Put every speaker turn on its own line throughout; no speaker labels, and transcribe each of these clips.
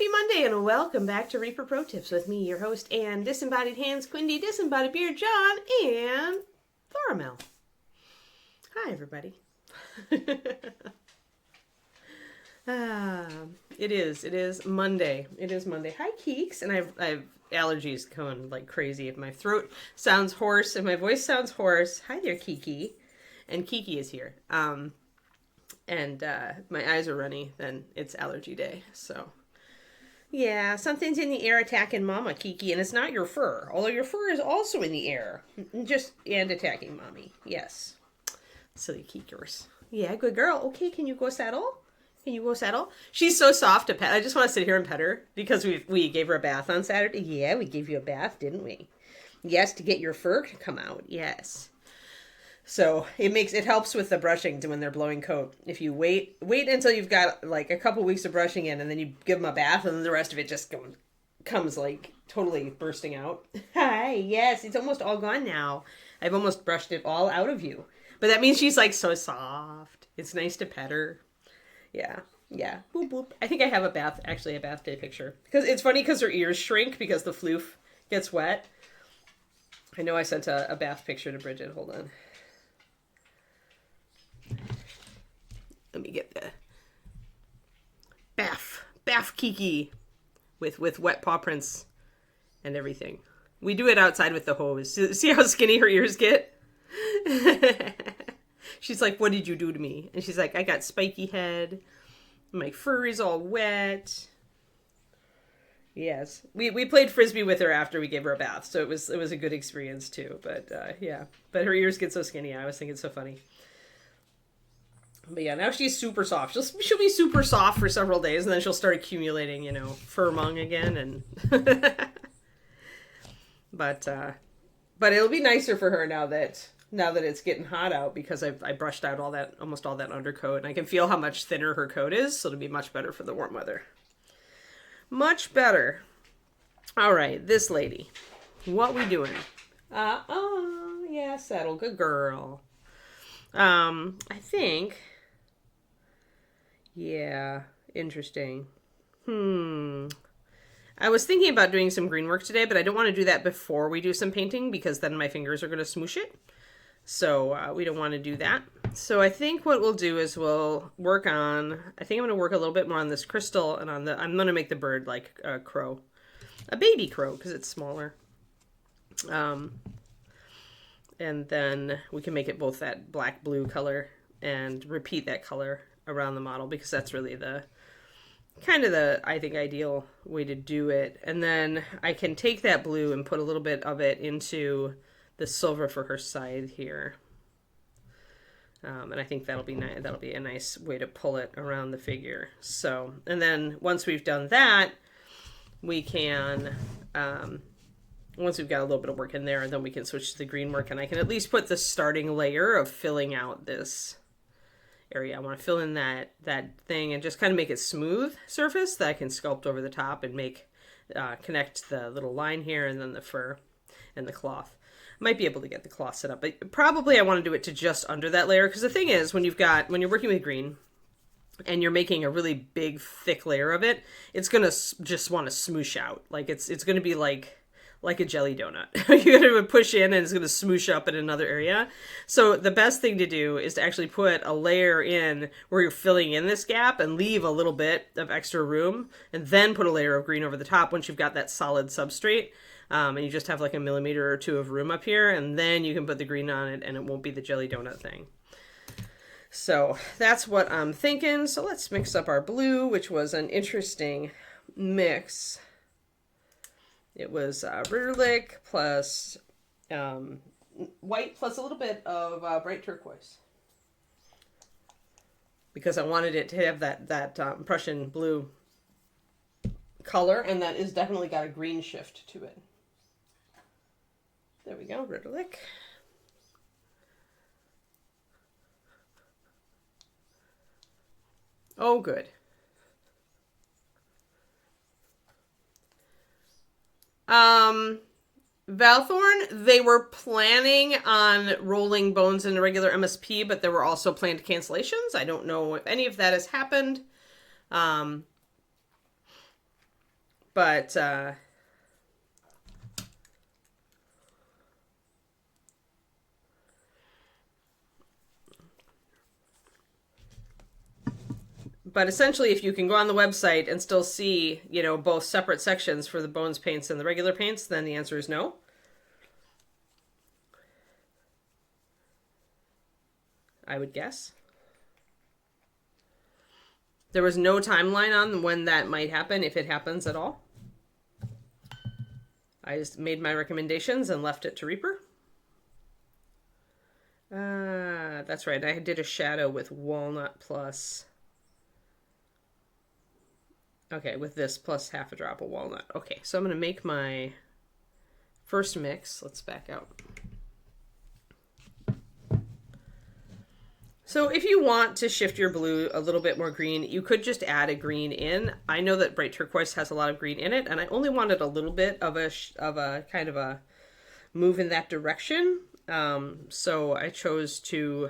Happy Monday and welcome back to Reaper Pro Tips with me, your host, and Disembodied Hands, Quindy, Disembodied Beard, John, and Thoramel. Hi, everybody. It is Monday. It is Monday. Hi, Keeks. And I've allergies going like crazy. If my throat sounds hoarse, if my voice sounds hoarse, hi there, Kiki. And Kiki is here. And my eyes are runny, then it's allergy day, so. Yeah, something's in the air attacking Mama, Kiki, and it's not your fur. Although your fur is also in the air. And attacking Mommy. Yes. Silly Kikers. Yeah, good girl. Okay, can you go settle? Can you go settle? She's so soft to pet. I just want to sit here and pet her because we gave her a bath on Saturday. Yeah, we gave you a bath, didn't we? Yes, to get your fur to come out. Yes. So it helps with the brushing when they're blowing coat. If you wait until you've got like a couple weeks of brushing in, and then you give them a bath, and then the rest of it just comes like totally bursting out. Hi, yes, it's almost all gone now. I've almost brushed it all out of you, but that means she's like so soft. It's nice to pet her. Yeah. Boop boop. I think I have a bath day picture because it's funny because her ears shrink because the floof gets wet. I know I sent a bath picture to Bridget. Hold on. Let me get the bath Kiki with wet paw prints and everything. We do it outside with the hose. See how skinny her ears get? She's like, what did you do to me? And she's like, I got spiky head. My fur is all wet. Yes. We played Frisbee with her after we gave her a bath. So it was a good experience too. But yeah. But her ears get so skinny. I always think it's so funny. But yeah, now she's super soft. She'll be super soft for several days, and then she'll start accumulating, fur mung again. And but it'll be nicer for her now that it's getting hot out because I brushed out almost all that undercoat, and I can feel how much thinner her coat is, so it'll be much better for the warm weather. Much better. All right, this lady, what we doing? Yeah, settle, good girl. I think. Yeah, interesting. I was thinking about doing some green work today, but I don't want to do that before we do some painting because then my fingers are going to smoosh it. So we don't want to do that. So I think what we'll do is we'll work on, I think I'm going to work a little bit more on this crystal and I'm going to make the bird like a crow. A baby crow because it's smaller. And then we can make it both that black-blue color and repeat that color around the model because that's really the I think, ideal way to do it. And then I can take that blue and put a little bit of it into the silver for her side here. And I think that'll be nice. That'll be a nice way to pull it around the figure. So, and then once we've done that, we can... once we've got a little bit of work in there, then we can switch to the green work, and I can at least put the starting layer of filling out this area. I want to fill in that thing and just kind of make it smooth surface that I can sculpt over the top and make connect the little line here and then the fur and the cloth. I might be able to get the cloth set up, but probably I want to do it to just under that layer because the thing is when you're working with green and you're making a really big thick layer of it, it's gonna just want to smoosh out. Like it's gonna be like a jelly donut. You're going to push in and it's going to smoosh up in another area. So the best thing to do is to actually put a layer in where you're filling in this gap and leave a little bit of extra room and then put a layer of green over the top once you've got that solid substrate. And you just have like a millimeter or two of room up here and then you can put the green on it and it won't be the jelly donut thing. So that's what I'm thinking. So let's mix up our blue, which was an interesting mix. It was Reapercon plus white plus a little bit of bright turquoise. Because I wanted it to have that Prussian blue color, and that is definitely got a green shift to it. There we go, Reapercon. Oh, good. Valthorn, they were planning on rolling Bones into regular MSP, but there were also planned cancellations. I don't know if any of that has happened. But essentially, if you can go on the website and still see, you know, both separate sections for the bones paints and the regular paints, then the answer is no. I would guess. There was no timeline on when that might happen, if it happens at all. I just made my recommendations and left it to Reaper. That's right. I did a shadow with walnut plus... Okay, with this plus half a drop of walnut. Okay, so I'm going to make my first mix. Let's back out. So if you want to shift your blue a little bit more green, you could just add a green in. I know that bright turquoise has a lot of green in it, and I only wanted a little bit of a kind of a move in that direction. So I chose to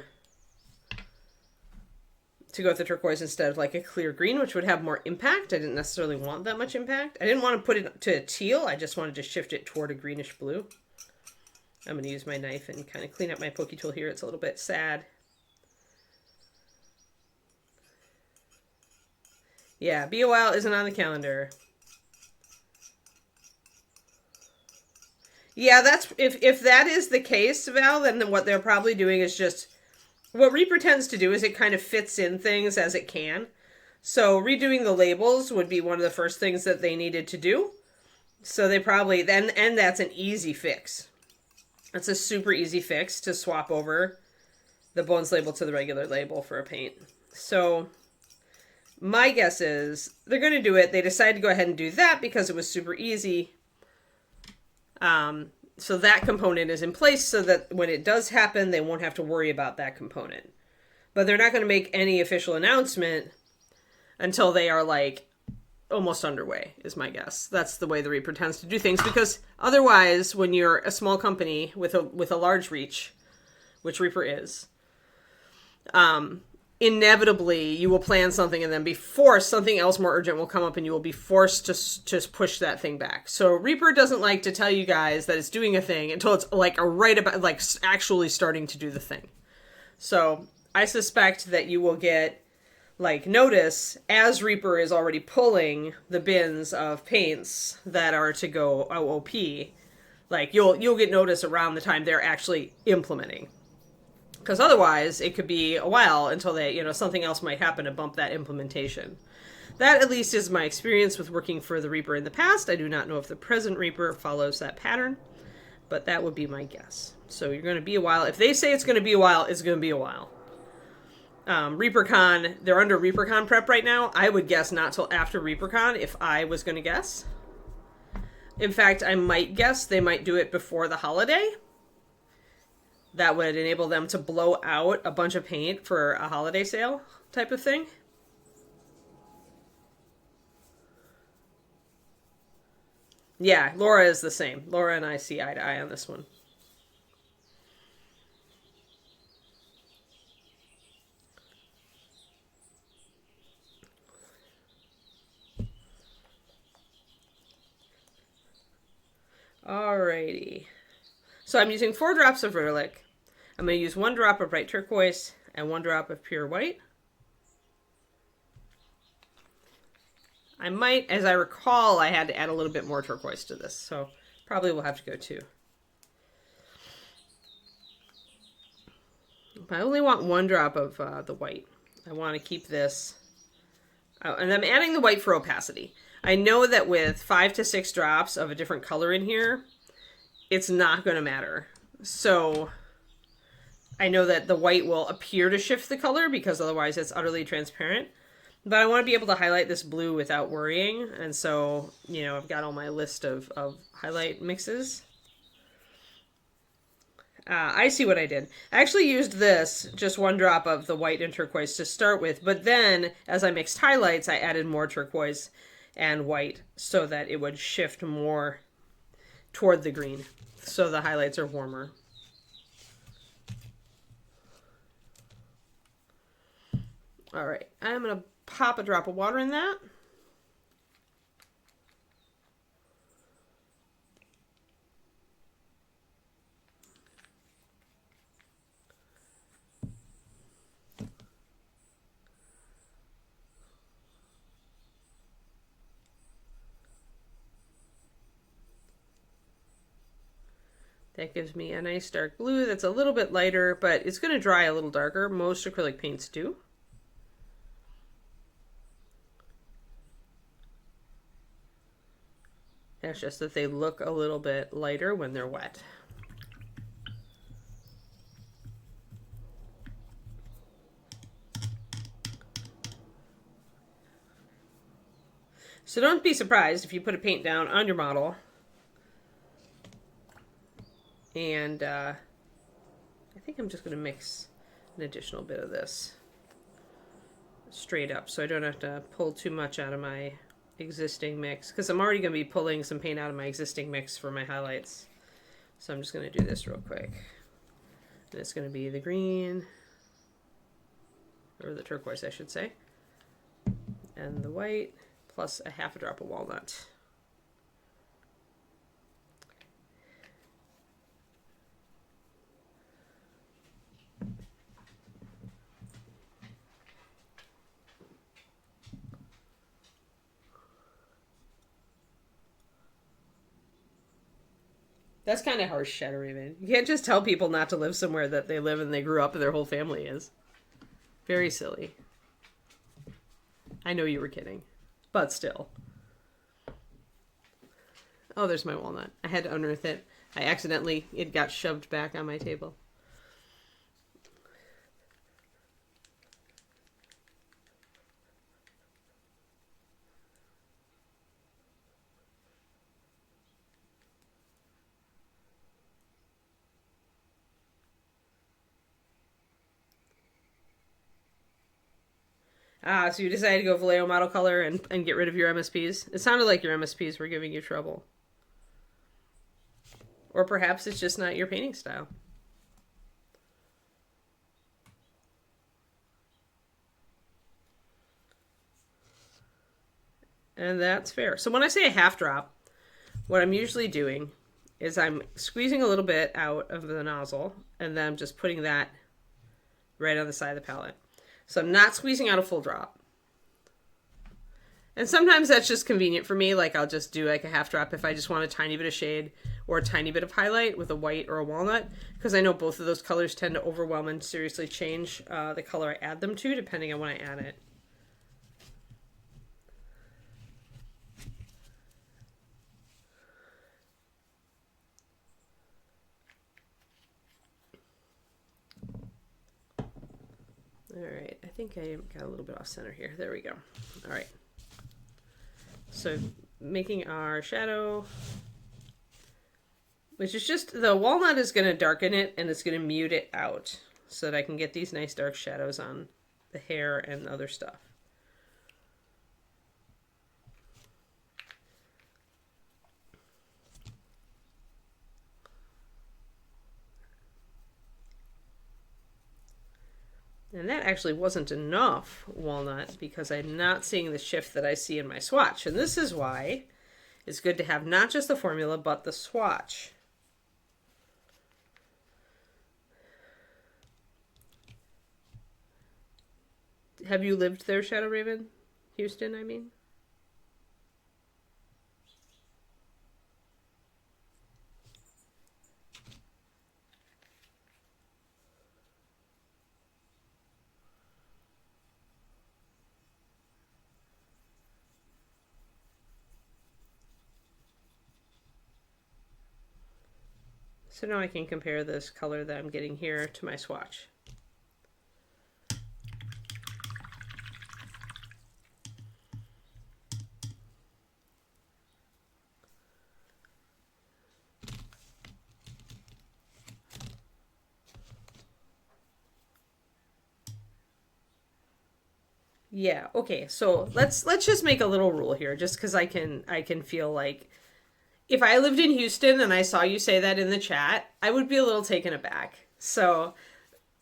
go with the turquoise instead of like a clear green, which would have more impact. I didn't necessarily want that much impact. I didn't want to put it to a teal. I just wanted to shift it toward a greenish blue. I'm going to use my knife and kind of clean up my pokey tool here. It's a little bit sad. Yeah, BOL isn't on the calendar. Yeah, that's if that is the case, Val, then what they're probably doing is just... What Reaper tends to do is it kind of fits in things as it can. So redoing the labels would be one of the first things that they needed to do. So they probably... And that's an easy fix. It's a super easy fix to swap over the bones label to the regular label for a paint. So my guess is they're going to do it. They decided to go ahead and do that because it was super easy. So that component is in place so that when it does happen, they won't have to worry about that component. But they're not going to make any official announcement until they are like almost underway, is my guess. That's the way the Reaper tends to do things, because otherwise, when you're a small company with a large reach, which Reaper is, inevitably you will plan something and then be forced, something else more urgent will come up and you will be forced to just push that thing back. So Reaper doesn't like to tell you guys that it's doing a thing until it's like right about, like actually starting to do the thing. So I suspect that you will get like notice as Reaper is already pulling the bins of paints that are to go OOP. Like you'll get notice around the time they're actually implementing. Because otherwise, it could be a while until they, you know, something else might happen to bump that implementation. That, at least, is my experience with working for the Reaper in the past. I do not know if the present Reaper follows that pattern, but that would be my guess. So you're going to be a while. If they say it's going to be a while, it's going to be a while. Reapercon, they're under Reapercon prep right now. I would guess not till after Reapercon if I was going to guess. In fact, I might guess they might do it before the holiday. That would enable them to blow out a bunch of paint for a holiday sale type of thing. Yeah, Laura is the same. Laura and I see eye to eye on this one. Alrighty. So I'm using 4 drops of Verlic. I'm going to use 1 drop of bright turquoise and 1 drop of pure white. I might, as I recall, I had to add a little bit more turquoise to this, so probably we'll have to go 2. I only want 1 drop of the white. I want to keep this. Oh, and I'm adding the white for opacity. I know that with 5 to 6 drops of a different color in here, it's not going to matter. So I know that the white will appear to shift the color because otherwise it's utterly transparent. But I want to be able to highlight this blue without worrying. And so, you know, I've got all my list of highlight mixes. I see what I did. I actually used this, just 1 drop of the white and turquoise to start with. But then, as I mixed highlights, I added more turquoise and white so that it would shift more toward the green. So the highlights are warmer. All right, I'm going to pop a drop of water in that. That gives me a nice dark blue that's a little bit lighter, but it's going to dry a little darker. Most acrylic paints do. It's just that they look a little bit lighter when they're wet. So don't be surprised if you put a paint down on your model and I think I'm just going to mix an additional bit of this straight up so I don't have to pull too much out of my existing mix, because I'm already going to be pulling some paint out of my existing mix for my highlights. So I'm just going to do this real quick. And it's going to be the green, or the turquoise I should say, and the white, plus a half a drop of walnut. That's kind of harsh, Shadow Raven. You can't just tell people not to live somewhere that they live and they grew up and their whole family is. Very silly. I know you were kidding, but still. Oh, there's my walnut. I had to unearth it. It got shoved back on my table. Ah, so you decided to go Vallejo model color and get rid of your MSPs? It sounded like your MSPs were giving you trouble. Or perhaps it's just not your painting style. And that's fair. So when I say a half drop, what I'm usually doing is I'm squeezing a little bit out of the nozzle and then I'm just putting that right on the side of the palette. So I'm not squeezing out a full drop. And sometimes that's just convenient for me. Like I'll just do like a half drop if I just want a tiny bit of shade or a tiny bit of highlight with a white or a walnut. Because I know both of those colors tend to overwhelm and seriously change the color I add them to depending on when I add it. All right, I think I got a little bit off center here. There we go. All right. So making our shadow, which is just, the walnut is going to darken it and it's going to mute it out so that I can get these nice dark shadows on the hair and other stuff. And that actually wasn't enough walnut because I'm not seeing the shift that I see in my swatch. And this is why it's good to have not just the formula, but the swatch. Have you lived there, Shadow Raven? Houston, I mean? So now I can compare this color that I'm getting here to my swatch. Yeah, okay, so let's just make a little rule here, just because I can feel like if I lived in Houston and I saw you say that in the chat, I would be a little taken aback. So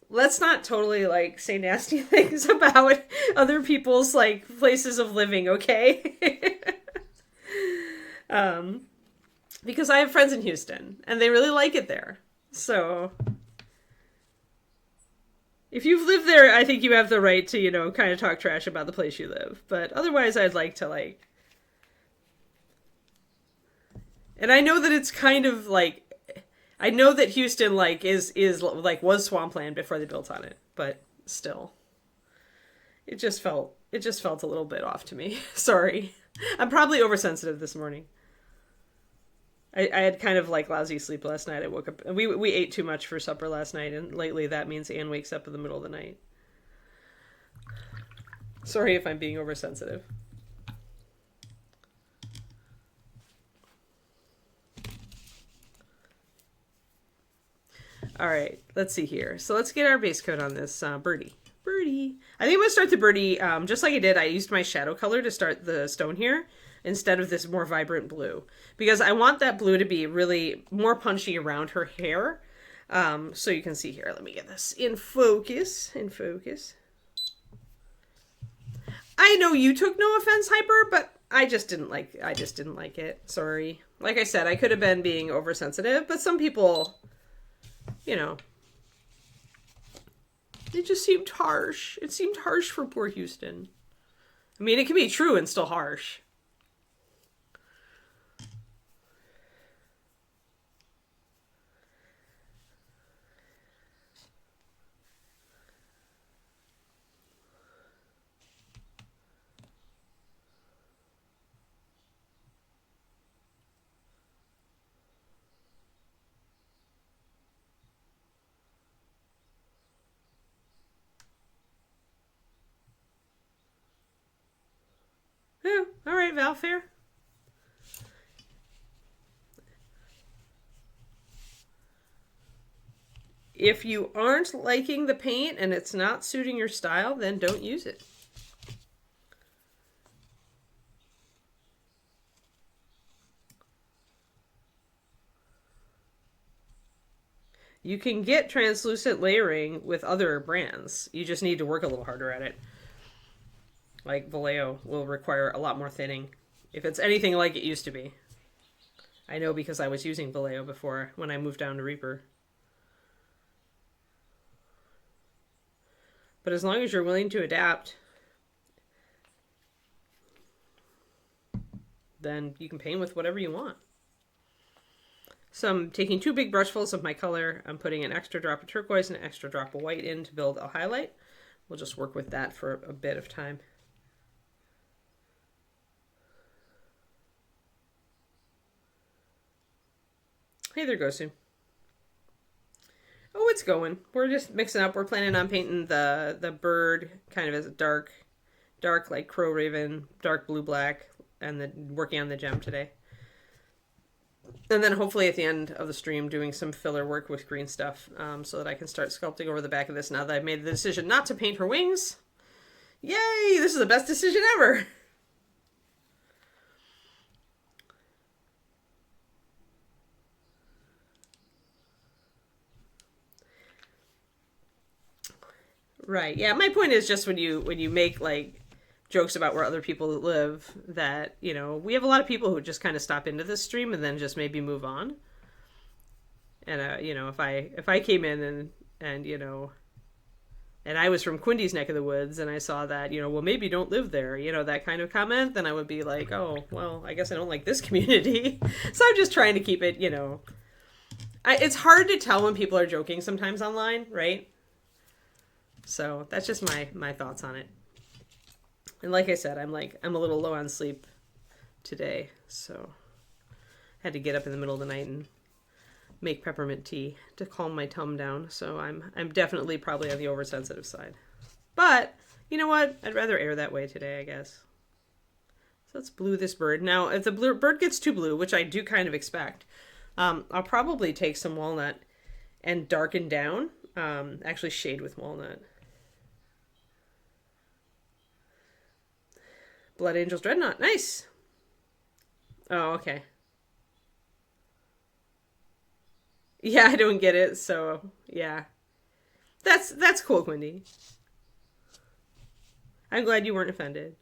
let's not totally like say nasty things about other people's like places of living, okay? Because I have friends in Houston and they really like it there. So if you've lived there, I think you have the right to, you know, kind of talk trash about the place you live. But otherwise, I'd like to like... And I know that it's kind of like, I know that Houston like is like was swampland before they built on it, but still, it just felt a little bit off to me. Sorry, I'm probably oversensitive this morning. I had kind of like lousy sleep last night. I woke up. We ate too much for supper last night, and lately that means Anne wakes up in the middle of the night. Sorry if I'm being oversensitive. All right, let's see here. So let's get our base coat on this birdie. Birdie. I think I'm going to start the birdie just like I did. I used my shadow color to start the stone here instead of this more vibrant blue. Because I want that blue to be really more punchy around her hair. So you can see here. Let me get this in focus. In focus. I know you took no offense, Hyper, but I just didn't like it. Sorry. Like I said, I could have been being oversensitive, but some people, you know, it just seemed harsh. It seemed harsh for poor Houston. I mean, it can be true and still harsh. Yeah, all right, Valfair. If you aren't liking the paint and it's not suiting your style, then don't use it. You can get translucent layering with other brands. You just need to work a little harder at it. Like Vallejo will require a lot more thinning if it's anything like it used to be. I know because I was using Vallejo before when I moved down to Reaper. But as long as you're willing to adapt, then you can paint with whatever you want. So I'm taking 2 big brushfuls of my color. I'm putting an extra drop of turquoise and an extra drop of white in to build a highlight. We'll just work with that for a bit of time. Hey there, Gosu. Oh, it's going. We're just mixing up. We're planning on painting the bird kind of as a dark like crow raven, dark blue-black, and then working on the gem today. And then hopefully at the end of the stream doing some filler work with green stuff so that I can start sculpting over the back of this now that I've made the decision not to paint her wings. Yay! This is the best decision ever! Right. Yeah, my point is just when you make like jokes about where other people live, that, you know, we have a lot of people who just kind of stop into this stream and then just maybe move on. And you know, if I came in and you know, and I was from Quindy's neck of the woods and I saw that, you know, well, maybe don't live there, you know, that kind of comment, then I would be like, oh, well, I guess I don't like this community. So I'm just trying to keep it, you know, it's hard to tell when people are joking sometimes online, right? So that's just my thoughts on it. And like I said, I'm a little low on sleep today, so I had to get up in the middle of the night and make peppermint tea to calm my tum down. So I'm definitely probably on the oversensitive side. But you know what? I'd rather err that way today, I guess. So let's blue this bird. Now, if the bird gets too blue, which I do kind of expect, I'll probably take some walnut and darken down. Actually shade with walnut. Blood Angels Dreadnought. Nice. Oh, okay. Yeah, I don't get it, so yeah. That's cool, Quindy. I'm glad you weren't offended.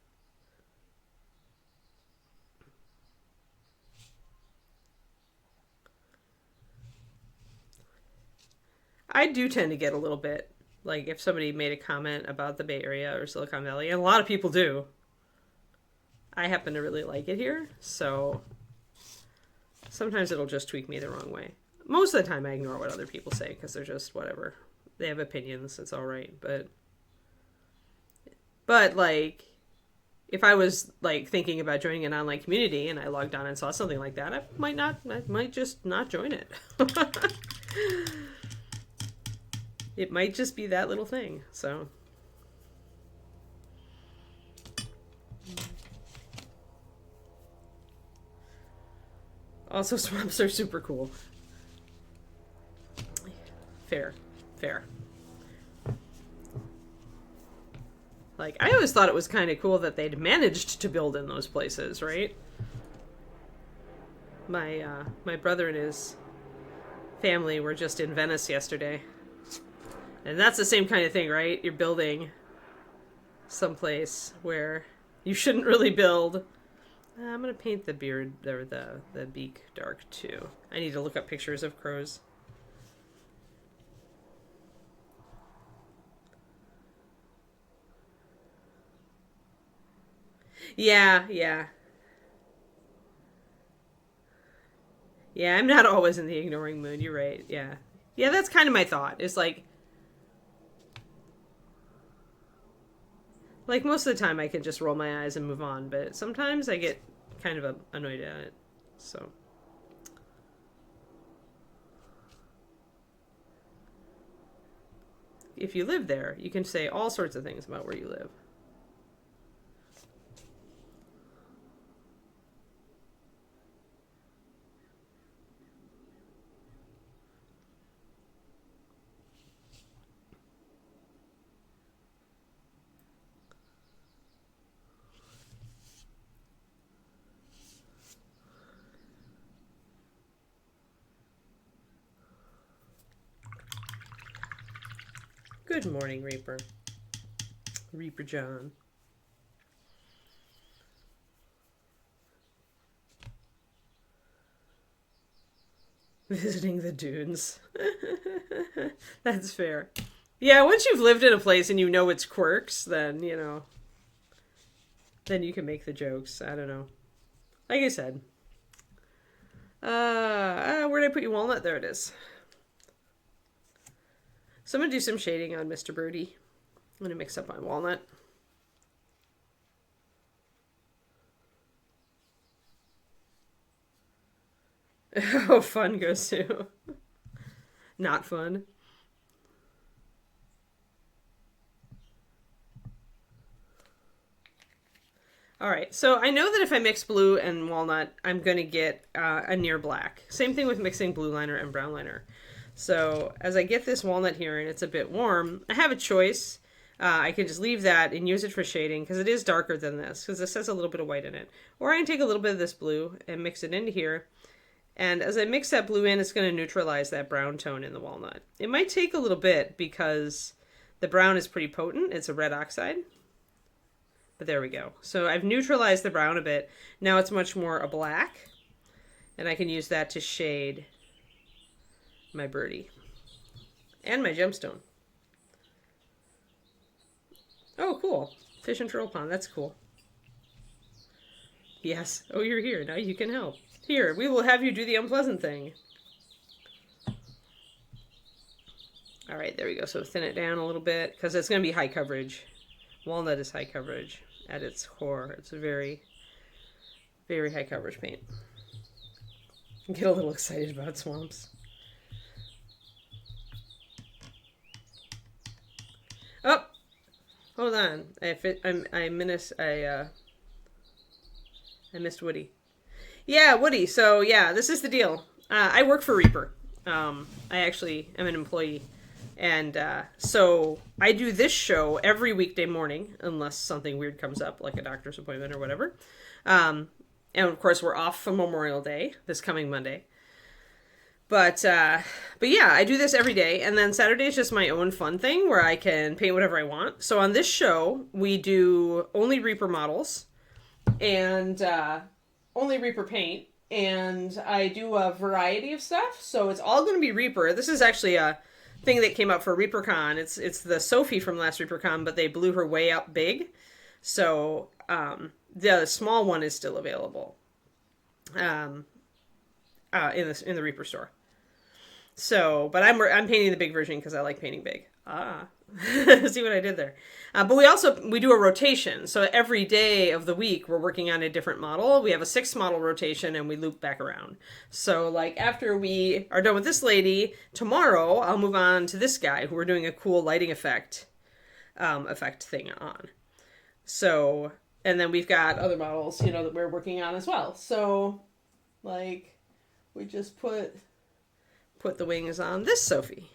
I do tend to get a little bit, like, if somebody made a comment about the Bay Area or Silicon Valley, and a lot of people do. I happen to really like it here, so sometimes it'll just tweak me the wrong way. most of the time I ignore what other people say because they're just whatever. They have opinions. It's all right. But like, if I was like thinking about joining an online community and I logged on and saw something like that, I might just not join it. It might just be that little thing. So. Also, swamps are super cool. Fair. Like, I always thought it was kind of cool that they'd managed to build in those places, right? My brother and his family were just in Venice yesterday. And that's the same kind of thing, right? You're building someplace where you shouldn't really build. I'm going to paint the beard, or the beak dark, too. I need to look up pictures of crows. Yeah. Yeah, I'm not always in the ignoring mood. You're right. Yeah. Yeah, that's kind of my thought. It's like most of the time I can just roll my eyes and move on, but sometimes I get kind of annoyed at it. So. If you live there, you can say all sorts of things about where you live. Good morning, Reaper. Reaper John. Visiting the dunes. That's fair. Yeah, once you've lived in a place and you know its quirks, then, then you can make the jokes. I don't know. Like I said. Where did I put you, Walnut? There it is. So I'm going to do some shading on Mr. Birdie. I'm going to mix up my Walnut. Oh, fun goes to. Not fun. All right, so I know that if I mix blue and walnut, I'm going to get a near black. Same thing with mixing blue liner and brown liner. So as I get this walnut here and it's a bit warm, I have a choice. I can just leave that and use it for shading because it is darker than this, because this has a little bit of white in it. Or I can take a little bit of this blue and mix it into here. And as I mix that blue in, it's going to neutralize that brown tone in the walnut. It might take a little bit because the brown is pretty potent. It's a red oxide. But there we go. So I've neutralized the brown a bit. Now it's much more a black. And I can use that to shade my birdie. And my gemstone. Oh, cool. Fish and turtle pond. That's cool. Yes. Oh, you're here. Now you can help. Here, we will have you do the unpleasant thing. All right, there we go. So thin it down a little bit because it's going to be high coverage. Walnut is high coverage at its core. It's a very, very high coverage paint. Get a little excited about swamps. Oh, hold on. I missed Woody. Yeah, Woody. So yeah, this is the deal. I work for Reaper. I actually am an employee. And so I do this show every weekday morning, unless something weird comes up, like a doctor's appointment or whatever. And of course, we're off for Memorial Day, this coming Monday. But yeah, I do this every day. And then Saturday is just my own fun thing where I can paint whatever I want. So on this show, we do only Reaper models and only Reaper paint. And I do a variety of stuff. So it's all going to be Reaper. This is actually a thing that came up for Reapercon. It's the Sophie from last Reapercon, but they blew her way up big. So the small one is still available in the Reaper store. So, but I'm painting the big version because I like painting big. Ah, see what I did there. But we do a rotation. So every day of the week we're working on a different model. We have a 6 model rotation and we loop back around. So like after we are done with this lady, tomorrow I'll move on to this guy who we're doing a cool lighting effect thing on. So, and then we've got other models, you know, that we're working on as well. So like we just put the wings on this Sophie.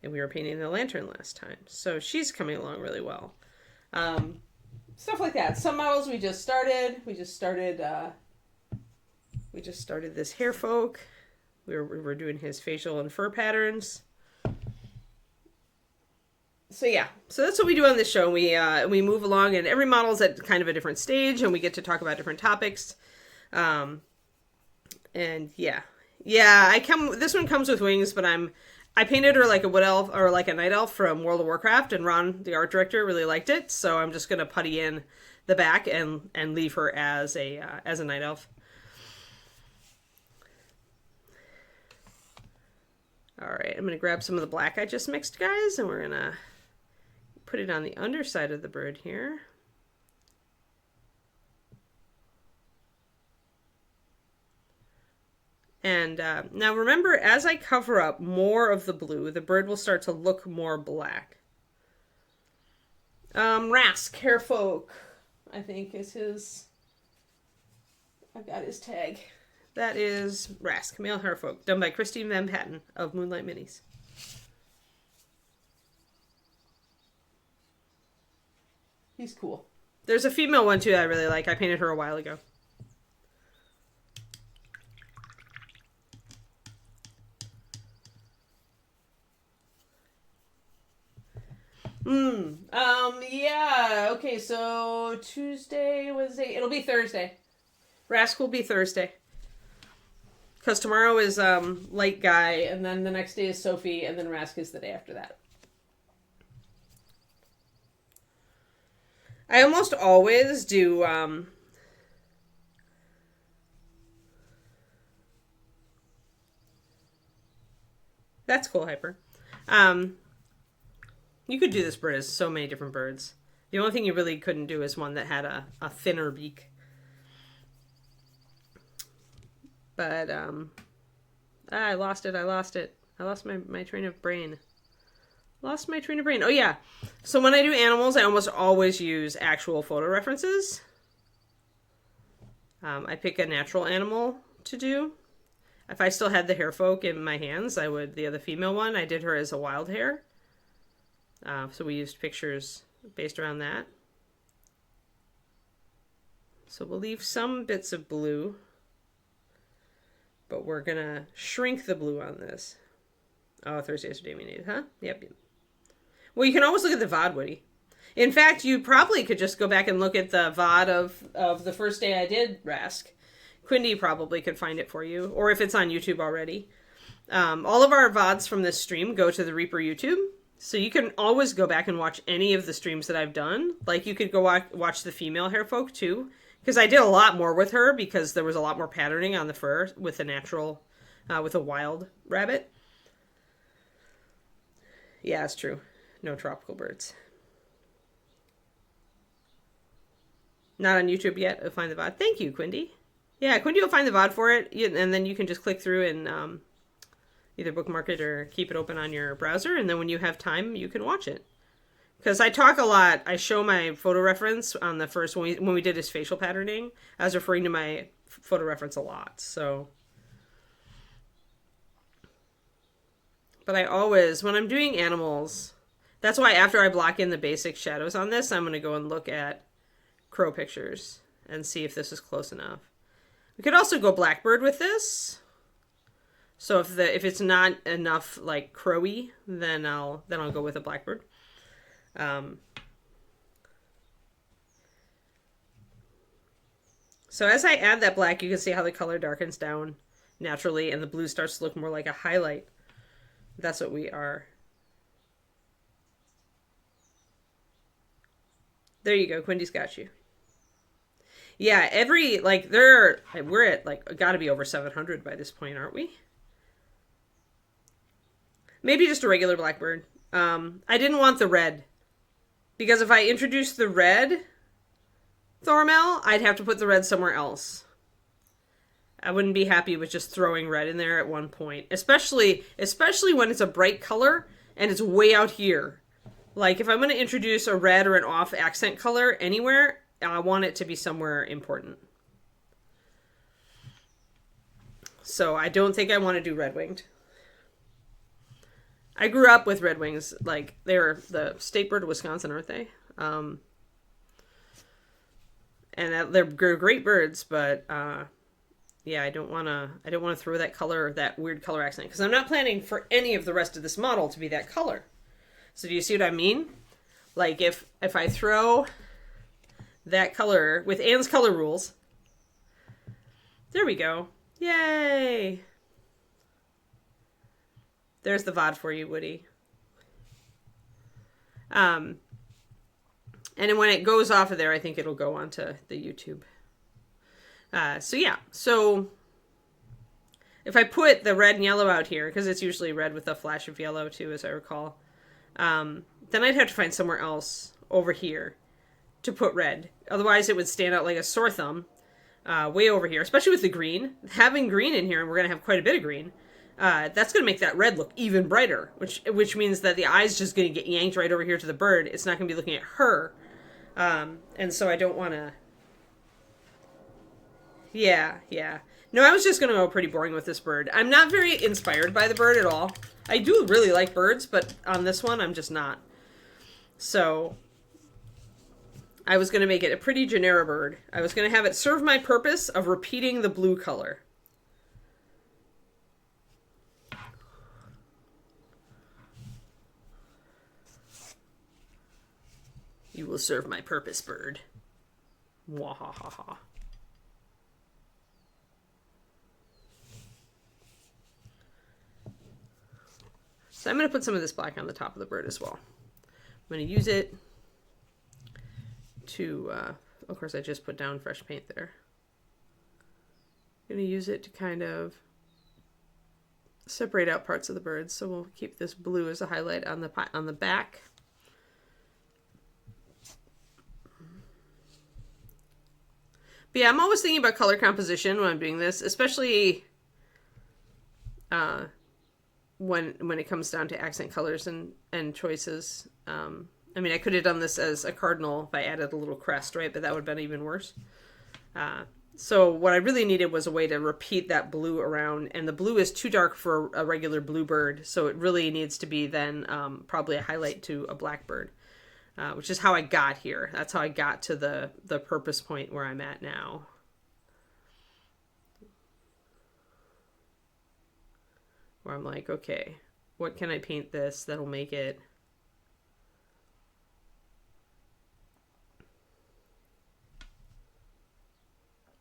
And we were painting the lantern last time. So she's coming along really well. Stuff like that. Some models we just started. We just started this hair folk. We were doing his facial and fur patterns. So yeah. So that's what we do on this show. We move along, and every model's at kind of a different stage, and we get to talk about different topics. And yeah. Yeah, this one comes with wings, but I painted her like a wood elf or like a night elf from World of Warcraft, and Ron, the art director, really liked it. So I'm just gonna putty in the back and leave her as a night elf. All right, I'm gonna grab some of the black I just mixed, guys, and we're gonna put it on the underside of the bird here. And now remember, as I cover up more of the blue, the bird will start to look more black. Rask, Hair Folk, I think is his... I've got his tag. That is Rask, Male Hair Folk, done by Christine Van Patten of Moonlight Minis. He's cool. There's a female one too that I really like. I painted her a while ago. Yeah, okay, so Tuesday, Wednesday, it'll be Thursday. Rask will be Thursday. Because tomorrow is Light Guy, and then the next day is Sophie, and then Rask is the day after that. I almost always do, that's cool, Hyper. You could do this bird as so many different birds. The only thing you really couldn't do is one that had a thinner beak. But, I lost it. I lost my train of brain. Oh, yeah. So when I do animals, I almost always use actual photo references. I pick a natural animal to do. If I still had the hair folk in my hands, I would, the other female one, I did her as a wild hair. So we used pictures based around that. So we'll leave some bits of blue, but we're going to shrink the blue on this. Oh, Thursday is the day we need it, huh? Yep. Well, you can always look at the VOD, Woody. In fact, you probably could just go back and look at the VOD of the first day I did Rask. Quindy probably could find it for you, or if it's on YouTube already. All of our VODs from this stream go to the Reaper YouTube, so you can always go back and watch any of the streams that I've done. Like, you could go watch the female hair folk, too, because I did a lot more with her, because there was a lot more patterning on the fur with the natural, with a wild rabbit. Yeah, it's true. No tropical birds. Not on YouTube yet. I'll find the VOD. Thank you, Quindy. Yeah, Quindy will find the VOD for it, and then you can just click through and either bookmark it or keep it open on your browser, and then when you have time, you can watch it. Because I talk a lot. I show my photo reference on the first, when we did his facial patterning, I was referring to my photo reference a lot, so. But I always, when I'm doing animals, that's why after I block in the basic shadows on this, I'm going to go and look at crow pictures and see if this is close enough. We could also go blackbird with this. So if it's not enough like crowy, then I'll go with a blackbird. So as I add that black, you can see how the color darkens down naturally, and the blue starts to look more like a highlight. That's what we are. There you go. Quindy's got you. Yeah, we're at like, gotta be over 700 by this point, aren't we? Maybe just a regular blackbird. I didn't want the red. Because if I introduced the red Thormel, I'd have to put the red somewhere else. I wouldn't be happy with just throwing red in there at one point. Especially when it's a bright color and it's way out here. Like, if I'm going to introduce a red or an off accent color anywhere, I want it to be somewhere important. So I don't think I want to do red-winged. I grew up with red wings. Like, they're the state bird of Wisconsin, aren't they? And they're great birds, but yeah, I don't want to throw that color, that weird color accent, because I'm not planning for any of the rest of this model to be that color. So do you see what I mean? Like, if I throw that color with Anne's color rules, there we go. Yay! There's the VOD for you, Woody. And then when it goes off of there, I think it'll go onto the YouTube. So yeah, so if I put the red and yellow out here, because it's usually red with a flash of yellow too, as I recall, then I'd have to find somewhere else over here to put red. Otherwise, it would stand out like a sore thumb way over here, especially with the green. Having green in here, and we're going to have quite a bit of green, that's going to make that red look even brighter, which means that the eye's just going to get yanked right over here to the bird. It's not going to be looking at her. And so I don't want to... Yeah. No, I was just going to go pretty boring with this bird. I'm not very inspired by the bird at all. I do really like birds, but on this one, I'm just not. So I was going to make it a pretty generic bird. I was going to have it serve my purpose of repeating the blue color. You will serve my purpose, bird. Wahahaha. So I'm going to put some of this black on the top of the bird as well. I'm going to use it to, of course I just put down fresh paint there. I'm going to use it to kind of separate out parts of the bird. So we'll keep this blue as a highlight on the back. But yeah, I'm always thinking about color composition when I'm doing this, especially when it comes down to accent colors and choices. I mean, I could have done this as a cardinal if I added a little crest, right? But that would have been even worse. So what I really needed was a way to repeat that blue around, and the blue is too dark for a regular bluebird, so it really needs to be then probably a highlight to a blackbird. Which is how I got here. That's how I got to the purpose point where I'm at now. Where I'm like, okay, what can I paint this that'll make it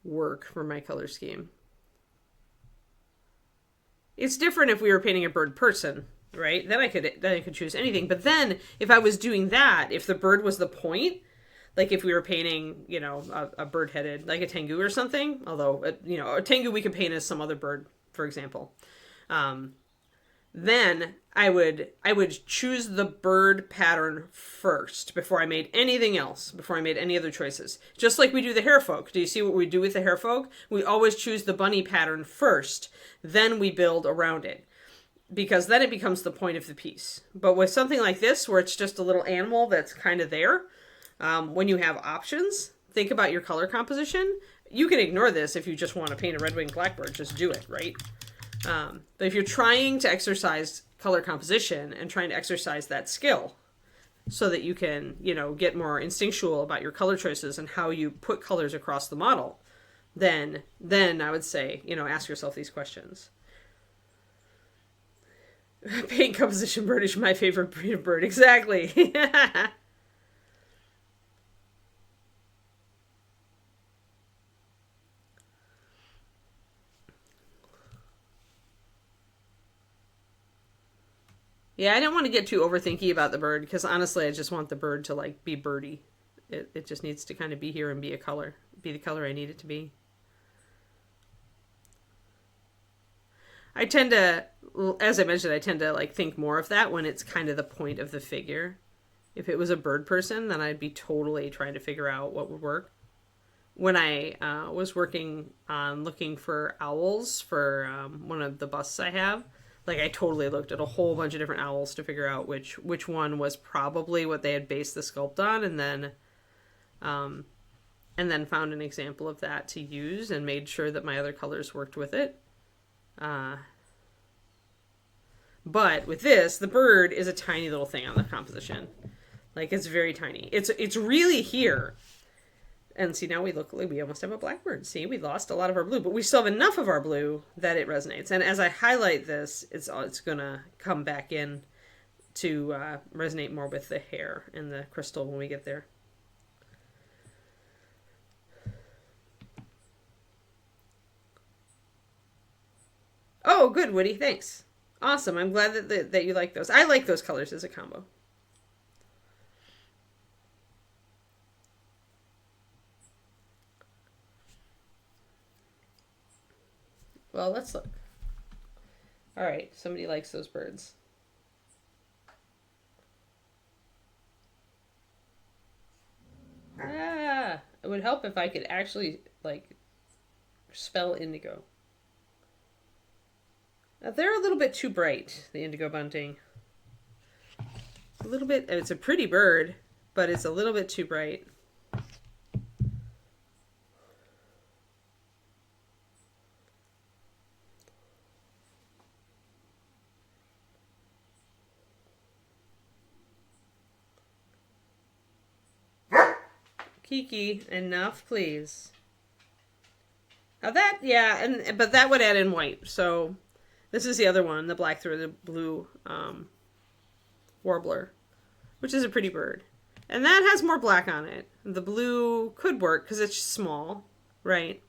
work for my color scheme? It's different if we were painting a bird person, right? Then I could choose anything. But then if I was doing that, if the bird was the point, like if we were painting, you know, a bird-headed, like a tengu or something, although, you know, a tengu we could paint as some other bird, for example. Then I would choose the bird pattern first before I made anything else, before I made any other choices. Just like we do the hare folk. Do you see what we do with the hare folk? We always choose the bunny pattern first, then we build around it. Because then it becomes the point of the piece. But with something like this, where it's just a little animal that's kind of there, when you have options, think about your color composition. You can ignore this if you just want to paint a red-winged blackbird. Just do it, right? But if you're trying to exercise color composition and trying to exercise that skill so that you can, you know, get more instinctual about your color choices and how you put colors across the model, then I would say, you know, ask yourself these questions. Paint composition bird is my favorite breed of bird. Exactly. Yeah, I don't want to get too overthinky about the bird because honestly, I just want the bird to like be birdie. It just needs to kind of be here and be a color, be the color I need it to be. I tend to, as I mentioned, I tend to like think more of that when it's kind of the point of the figure. If it was a bird person, then I'd be totally trying to figure out what would work. When I was working on looking for owls for one of the busts I have, like I totally looked at a whole bunch of different owls to figure out which one was probably what they had based the sculpt on, and then found an example of that to use and made sure that my other colors worked with it. But with this, the bird is a tiny little thing on the composition. Like, it's very tiny. It's really here. And see, now we almost have a blackbird. See, we lost a lot of our blue, but we still have enough of our blue that it resonates. And as I highlight this, it's going to come back in to resonate more with the hair and the crystal when we get there. Oh, good, Woody. Thanks. Awesome. I'm glad that you like those. I like those colors as a combo. Well, let's look. All right, somebody likes those birds. It would help if I could actually, like, spell indigo. Now, they're a little bit too bright, the indigo bunting. A little bit, it's a pretty bird, but it's a little bit too bright. Kiki, enough, please. Now that, yeah, but that would add in white. So this is the other one, the black-throated blue warbler, which is a pretty bird. And that has more black on it. The blue could work because it's small, right?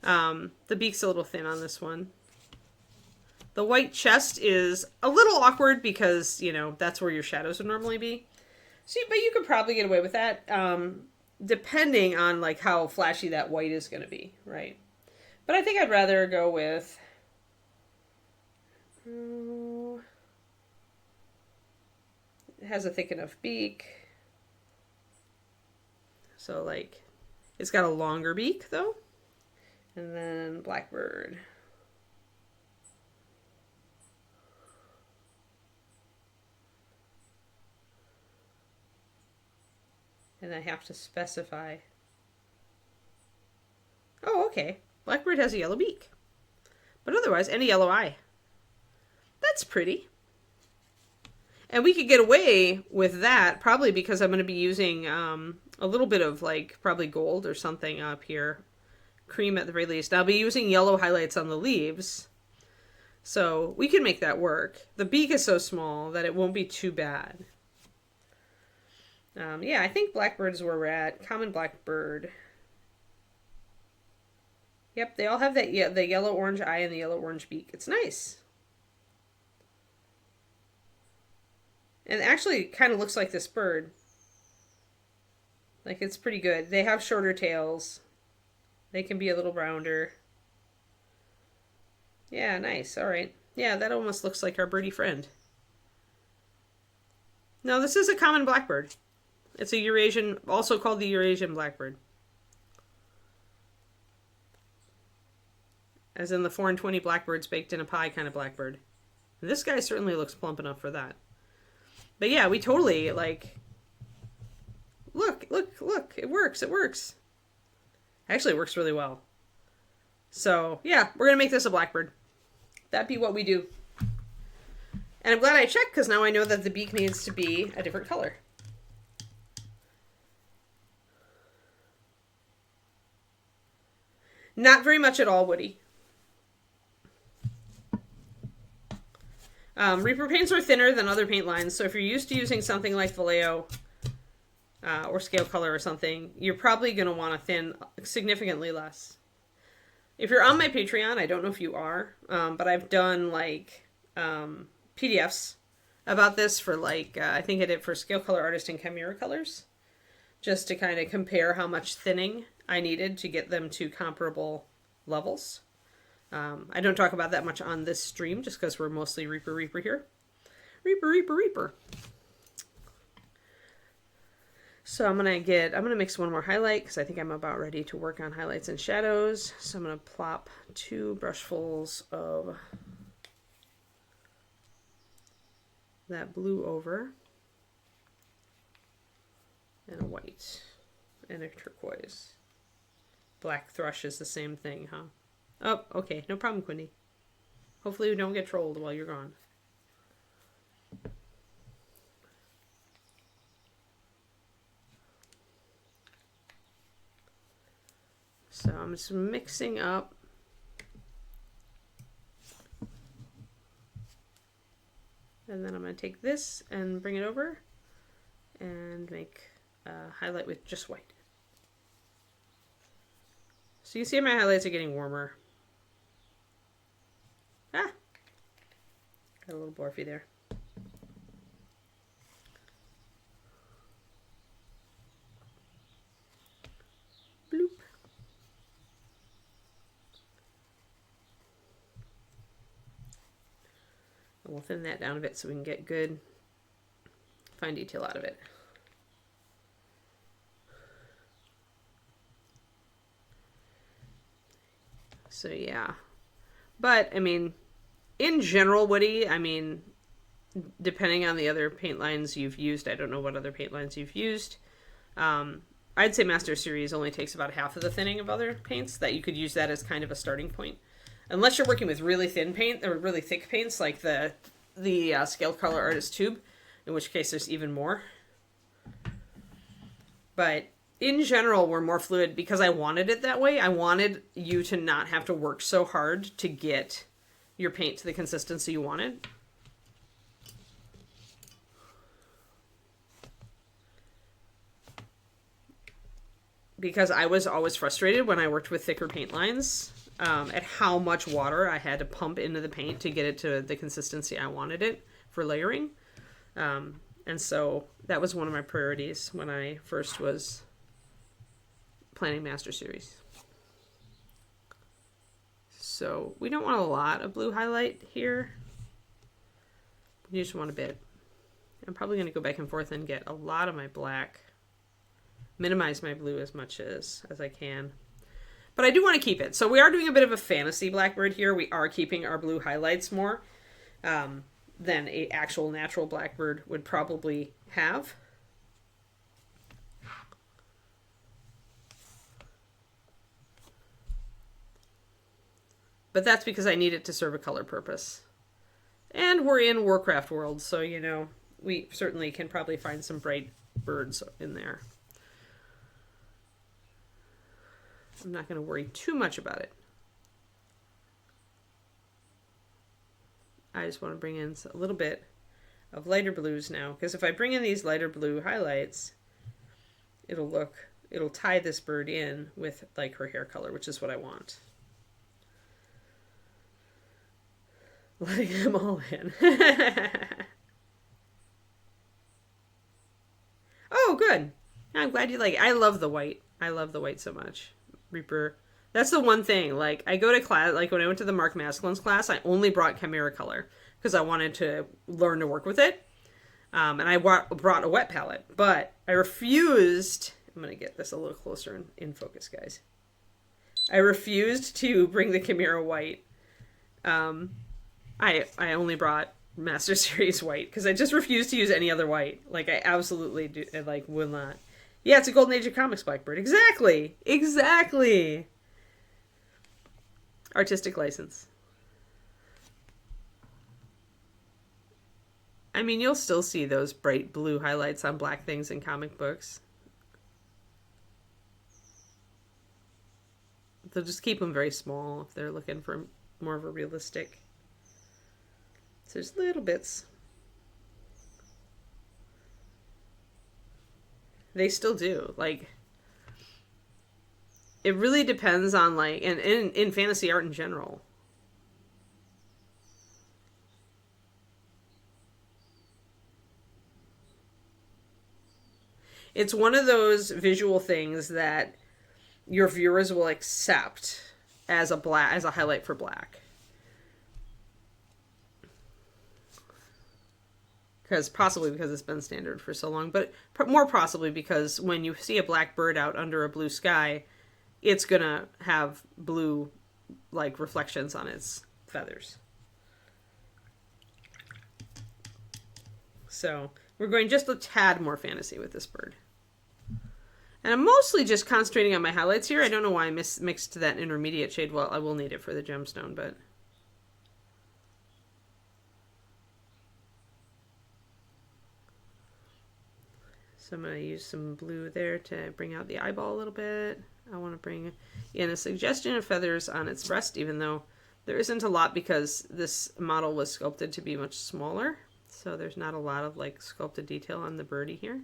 The beak's a little thin on this one. The white chest is a little awkward because, you know, that's where your shadows would normally be. See, but you could probably get away with that. Depending on like how flashy that white is going to be, right? But I think I'd rather go with it has a thick enough beak. So like it's got a longer beak though. And then blackbird. And I have to specify. Oh, okay. Blackbird has a yellow beak. But otherwise, any yellow eye. That's pretty. And we could get away with that probably because I'm going to be using a little bit of like probably gold or something up here. Cream at the very least. I'll be using yellow highlights on the leaves. So we can make that work. The beak is so small that it won't be too bad. Yeah, I think blackbird's where we're at. Common blackbird. Yep, they all have that the yellow-orange eye and the yellow-orange beak. It's nice. And actually kind of looks like this bird. Like, it's pretty good. They have shorter tails. They can be a little rounder. Yeah, nice. All right. Yeah, that almost looks like our birdie friend. No, this is a common blackbird. It's a Eurasian, also called the Eurasian blackbird. As in the 4 and 20 blackbirds baked in a pie kind of blackbird. And this guy certainly looks plump enough for that. But yeah, we totally, like... Look, it works, Actually, it works really well. So, yeah, we're going to make this a blackbird. That'd be what we do. And I'm glad I checked, because now I know that the beak needs to be a different color. Not very much at all, Woody. Reaper paints are thinner than other paint lines, so if you're used to using something like Vallejo or Scale Color or something, you're probably going to want to thin significantly less. If you're on my Patreon, I don't know if you are, but I've done like PDFs about this for like, I think I did for Scale Color Artist and Chimera Colors, just to kind of compare how much thinning I needed to get them to comparable levels. I don't talk about that much on this stream just because we're mostly Reaper here. Reaper. So I'm gonna mix one more highlight because I think I'm about ready to work on highlights and shadows. So I'm gonna plop 2 brushfuls of that blue over, and a white, and a turquoise. Black thrush is the same thing, huh? Oh, okay, no problem, Quindy. Hopefully we don't get trolled while you're gone. So I'm just mixing up and then I'm going to take this and bring it over and make a highlight with just white. So you see my highlights are getting warmer. Ah! Got a little Borfy there. Bloop. And we'll thin that down a bit so we can get good fine detail out of it. So yeah, but I mean, in general, Woody, I mean, depending on the other paint lines you've used, I don't know what other paint lines you've used. I'd say Master Series only takes about half of the thinning of other paints, that you could use that as kind of a starting point. Unless you're working with really thin paint or really thick paints like the Scaled Color Artist Tube, in which case there's even more. But in general, we're more fluid because I wanted it that way. I wanted you to not have to work so hard to get your paint to the consistency you wanted. Because I was always frustrated when I worked with thicker paint lines at how much water I had to pump into the paint to get it to the consistency I wanted it for layering. And so that was one of my priorities when I first was planning Master Series. So we don't want a lot of blue highlight here. You just want a bit. I'm probably going to go back and forth and get a lot of my black. Minimize my blue as much as I can. But I do want to keep it. So we are doing a bit of a fantasy blackbird here. We are keeping our blue highlights more than an actual natural blackbird would probably have. But that's because I need it to serve a color purpose. And we're in Warcraft world, so, you know, we certainly can probably find some bright birds in there. I'm not going to worry too much about it. I just want to bring in a little bit of lighter blues now, because if I bring in these lighter blue highlights, it'll tie this bird in with like her hair color, which is what I want. Letting them all in. Oh, good. I'm glad you like it. I love the white. I love the white so much. Reaper. That's the one thing. Like, I go to class, like when I went to the Mark Masculines class, I only brought Chimera color because I wanted to learn to work with it. And I brought a wet palette, but I refused. I'm going to get this a little closer in focus, guys. I refused to bring the Chimera white. I only brought Master Series white because I just refused to use any other white. Like, I absolutely do, like, will not. Yeah, it's a Golden Age of Comics Blackbird. Exactly. Exactly. Artistic license. I mean, you'll still see those bright blue highlights on black things in comic books. They'll just keep them very small if they're looking for more of a realistic. So there's little bits. They still do. Like, it really depends on, like, and in fantasy art in general. It's one of those visual things that your viewers will accept as a highlight for black. Possibly because it's been standard for so long, but more possibly because when you see a black bird out under a blue sky, it's gonna have blue like reflections on its feathers. So we're going just a tad more fantasy with this bird. And I'm mostly just concentrating on my highlights here. I don't know why I mixed that intermediate shade. Well, I will need it for the gemstone, but... So I'm going to use some blue there to bring out the eyeball a little bit. I want to bring in a suggestion of feathers on its breast, even though there isn't a lot because this model was sculpted to be much smaller. So there's not a lot of like sculpted detail on the birdie here,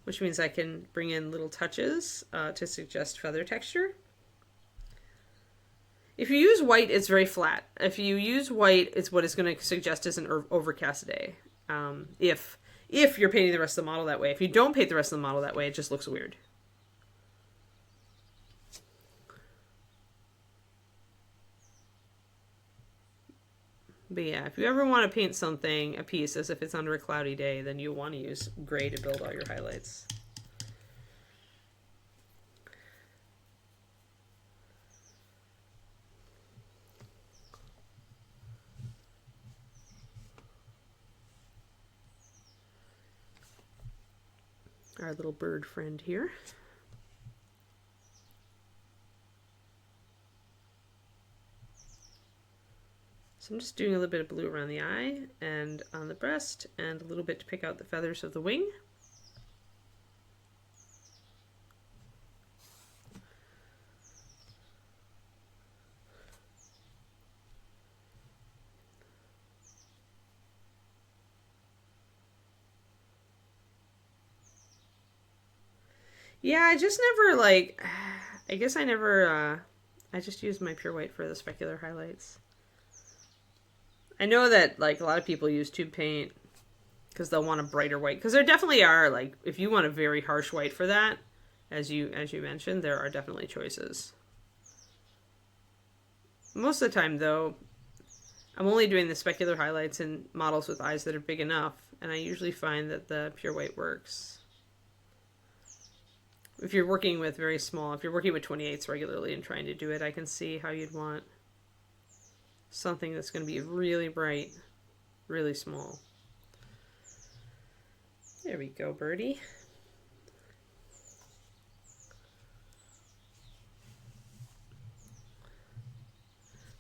which means I can bring in little touches to suggest feather texture. If you use white, it's very flat. If you use white, it's what it's going to suggest as an overcast day. If you're painting the rest of the model that way. If you don't paint the rest of the model that way, it just looks weird. But yeah, if you ever want to paint a piece, as if it's under a cloudy day, then you'll want to use gray to build all your highlights. Our little bird friend here. So I'm just doing a little bit of blue around the eye and on the breast and a little bit to pick out the feathers of the wing. Yeah, I just never I guess I never, I just used my pure white for the specular highlights. I know that like a lot of people use tube paint because they'll want a brighter white, because there definitely are, like, if you want a very harsh white for that, as you mentioned, there are definitely choices. Most of the time though, I'm only doing the specular highlights in models with eyes that are big enough, and I usually find that the pure white works. If you're working with very small, if you're working with 28s regularly and trying to do it, I can see how you'd want something that's going to be really bright, really small. There we go, birdie.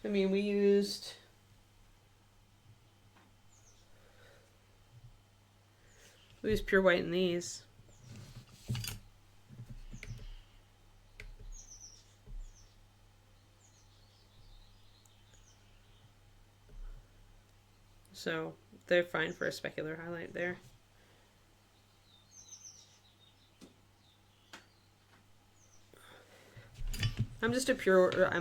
I mean, we used pure white in these. So they're fine for a specular highlight there. I'm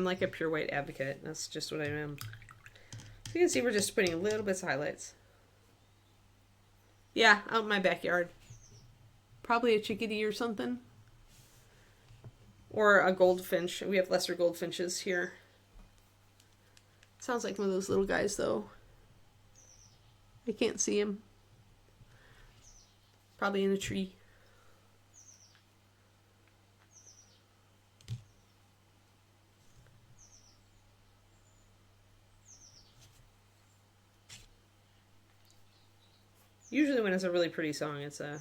like a pure white advocate. That's just what I am. So you can see we're just putting little bits of highlights. Yeah, out in my backyard. Probably a chickadee or something. Or a goldfinch. We have lesser goldfinches here. Sounds like one of those little guys though. I can't see him. Probably in a tree. Usually when it's a really pretty song, it's a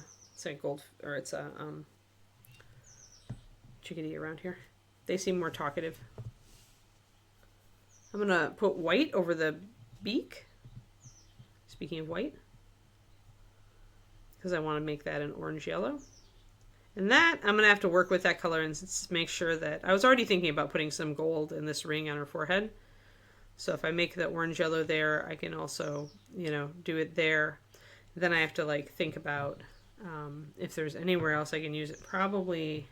chickadee around here. They seem more talkative. I'm gonna put white over the beak. Speaking of white, because I want to make that an orange yellow. And that, I'm going to have to work with that color and make sure that, I was already thinking about putting some gold in this ring on her forehead. So if I make the orange yellow there, I can also, do it there. Then I have to like think about if there's anywhere else I can use it. Probably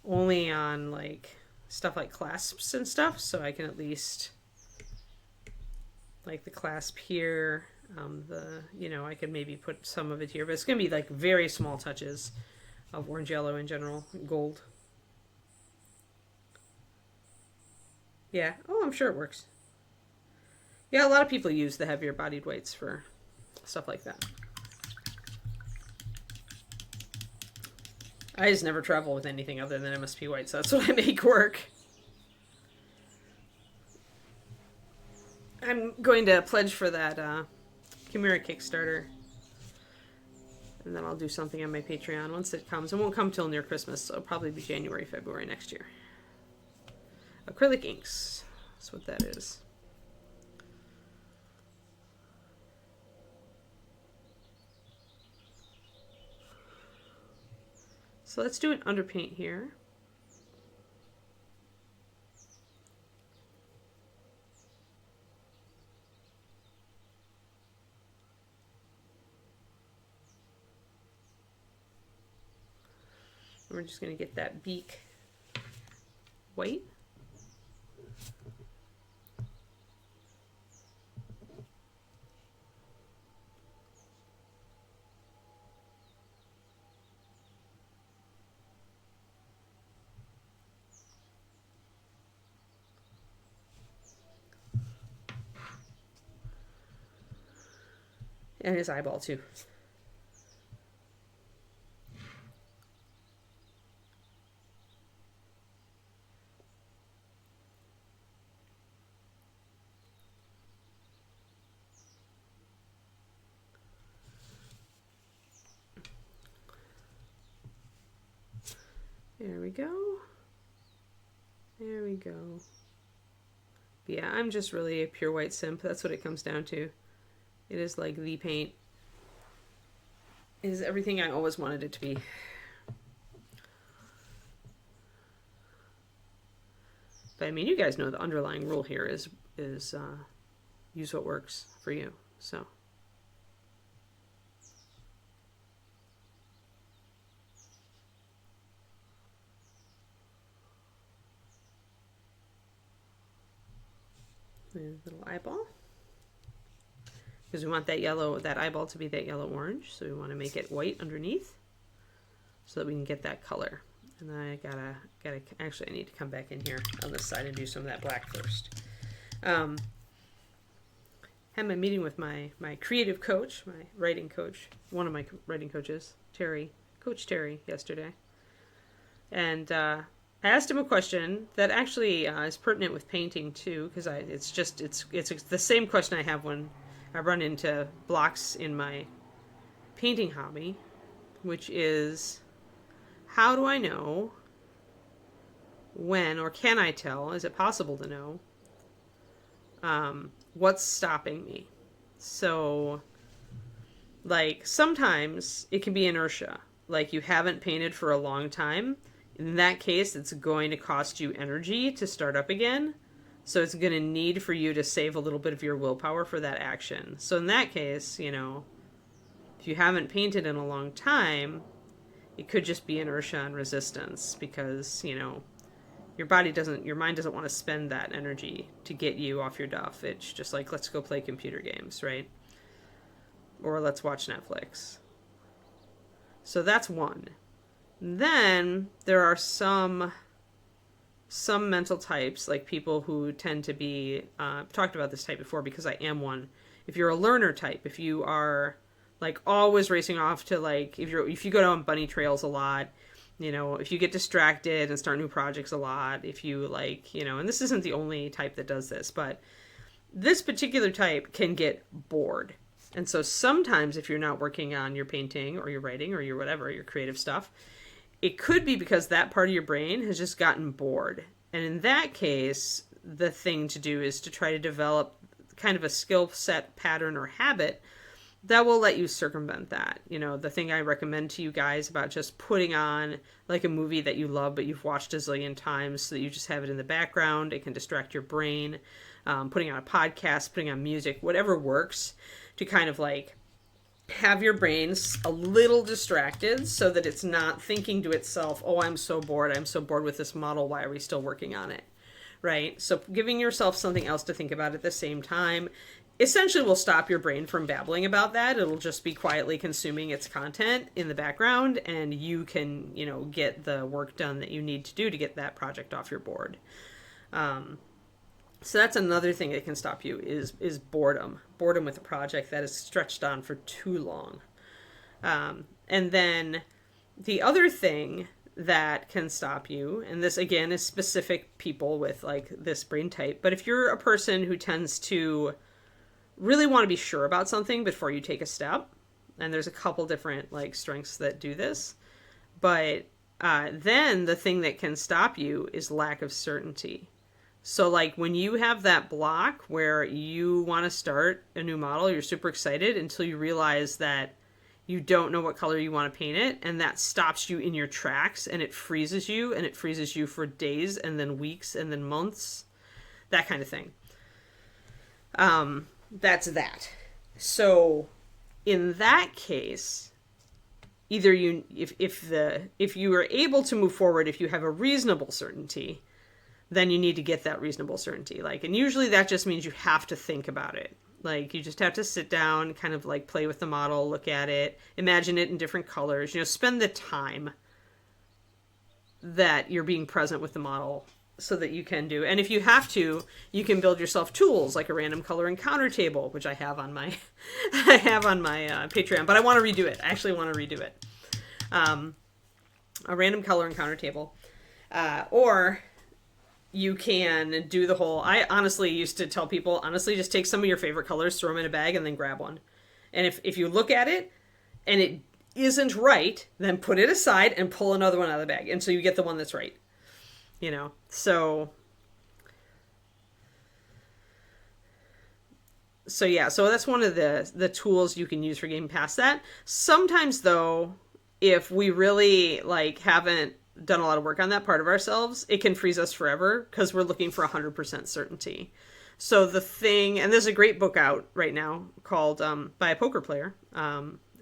only on like stuff like clasps and stuff, so I can at least, like the clasp here, I could maybe put some of it here, but it's going to be like very small touches of orange yellow in general, gold. Yeah. Oh, I'm sure it works. Yeah, a lot of people use the heavier bodied whites for stuff like that. I just never travel with anything other than MSP white, so that's what I make work. I'm going to pledge for that Chimera Kickstarter. And then I'll do something on my Patreon once it comes. It won't come till near Christmas, so it'll probably be January, February next year. Acrylic inks. That's what that is. So let's do an underpaint here. We're just going to get that beak white. And his eyeball too. There we go. There we go. But yeah, I'm just really a pure white simp. That's what it comes down to. It is like the paint. It is everything I always wanted it to be. But I mean, you guys know the underlying rule here is use what works for you. So. Little eyeball, because we want that yellow, that eyeball to be that yellow orange, so we want to make it white underneath so that we can get that color. And then I gotta actually I need to come back in here on this side and do some of that black first. Had my meeting with my creative coach, my writing coach, one of my writing coaches, Coach Terry, yesterday, and I asked him a question that actually is pertinent with painting too, because it's the same question I have when I run into blocks in my painting hobby, which is, how do I know when, or can I tell, is it possible to know what's stopping me? So, like, sometimes it can be inertia, like you haven't painted for a long time. In that case, it's going to cost you energy to start up again. So it's going to need for you to save a little bit of your willpower for that action. So in that case, you know, if you haven't painted in a long time, it could just be inertia and resistance because, you know, your mind doesn't want to spend that energy to get you off your duff. It's just like, let's go play computer games, right? Or let's watch Netflix. So that's one. Then there are some mental types, like people who tend to be, I've talked about this type before because I am one. If you're a learner type, if you are like always racing off to like, if you go down bunny trails a lot, you know, if you get distracted and start new projects a lot, if you like, you know, and this isn't the only type that does this, but this particular type can get bored. And so sometimes if you're not working on your painting or your writing or your whatever, your creative stuff, it could be because that part of your brain has just gotten bored. And in that case, the thing to do is to try to develop kind of a skill set, pattern, or habit that will let you circumvent that. You know, the thing I recommend to you guys about just putting on like a movie that you love but you've watched a zillion times so that you just have it in the background. It can distract your brain. Putting on a podcast, putting on music, whatever works to kind of like have your brains a little distracted so that it's not thinking to itself, oh, I'm so bored with this model, why are we still working on it, right? So giving yourself something else to think about at the same time essentially will stop your brain from babbling about that. It'll just be quietly consuming its content in the background, and you can, you know, get the work done that you need to do to get that project off your board. So that's another thing that can stop you is boredom. Boredom with a project that is stretched on for too long. And then the other thing that can stop you, and this again is specific people with like this brain type, but if you're a person who tends to really want to be sure about something before you take a step, and there's a couple different like strengths that do this, but then the thing that can stop you is lack of certainty. So like when you have that block where you want to start a new model, you're super excited until you realize that you don't know what color you want to paint it, and that stops you in your tracks, and it freezes you, and it freezes you for days and then weeks and then months, that kind of thing. That's that. So in that case, either you, if you are able to move forward, if you have a reasonable certainty, then you need to get that reasonable certainty. Like, and usually that just means you have to think about it. Like, you just have to sit down, kind of like play with the model, look at it, imagine it in different colors, spend the time that you're being present with the model so that you can do. And if you have to, you can build yourself tools like a random color encounter table, which I have on my, Patreon, but I want to redo it. I actually want to redo it. A random color encounter table, or you can do the whole, I honestly used to tell people, honestly, just take some of your favorite colors, throw them in a bag, and then grab one. And if you look at it and it isn't right, then put it aside and pull another one out of the bag until you get the one that's right. So yeah, so that's one of the tools you can use for getting past that. Sometimes though, if we really like haven't done a lot of work on that part of ourselves, it can freeze us forever because we're looking for 100% certainty. So the thing, and there's a great book out right now called by a poker player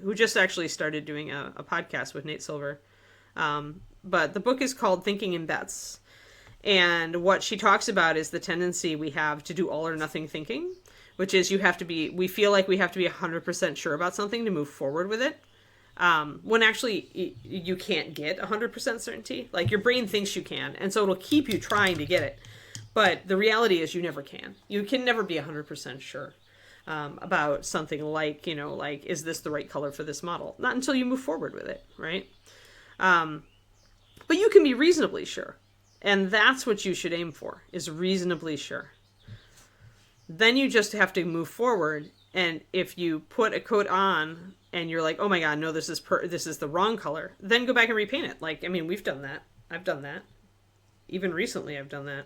who just actually started doing a podcast with Nate Silver. But the book is called Thinking in Bets. And what she talks about is the tendency we have to do all or nothing thinking, which is we feel like we have to be 100% sure about something to move forward with it. When actually you can't get 100% certainty. Like, your brain thinks you can, and so it'll keep you trying to get it. But the reality is you never can. You can never be 100% sure about something like, like, is this the right color for this model? Not until you move forward with it, right? But you can be reasonably sure. And that's what you should aim for, is reasonably sure. Then you just have to move forward. And if you put a coat on and you're like, oh my God, no, this is the wrong color, then go back and repaint it. Like, I mean, we've done that. I've done that. Even recently I've done that.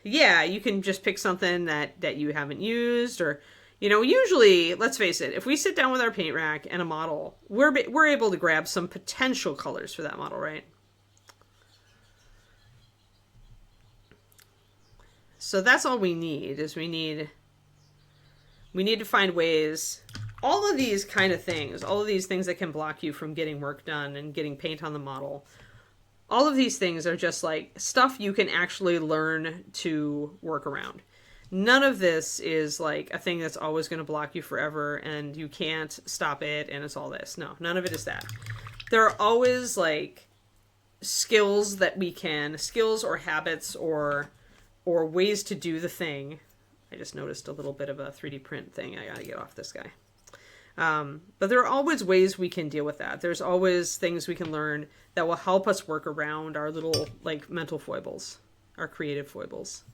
Yeah, you can just pick something that you haven't used, or, usually, let's face it, if we sit down with our paint rack and a model, we're able to grab some potential colors for that model, right? So that's all we need, is we need to find ways, all of these kind of things, all of these things that can block you from getting work done and getting paint on the model. All of these things are just like stuff you can actually learn to work around. None of this is like a thing that's always going to block you forever and you can't stop it and it's all this. No, none of it is that. There are always like skills or habits or ways to do the thing. I just noticed a little bit of a 3D print thing. I got to get off this guy. But there are always ways we can deal with that. There's always things we can learn that will help us work around our little like mental foibles, our creative foibles.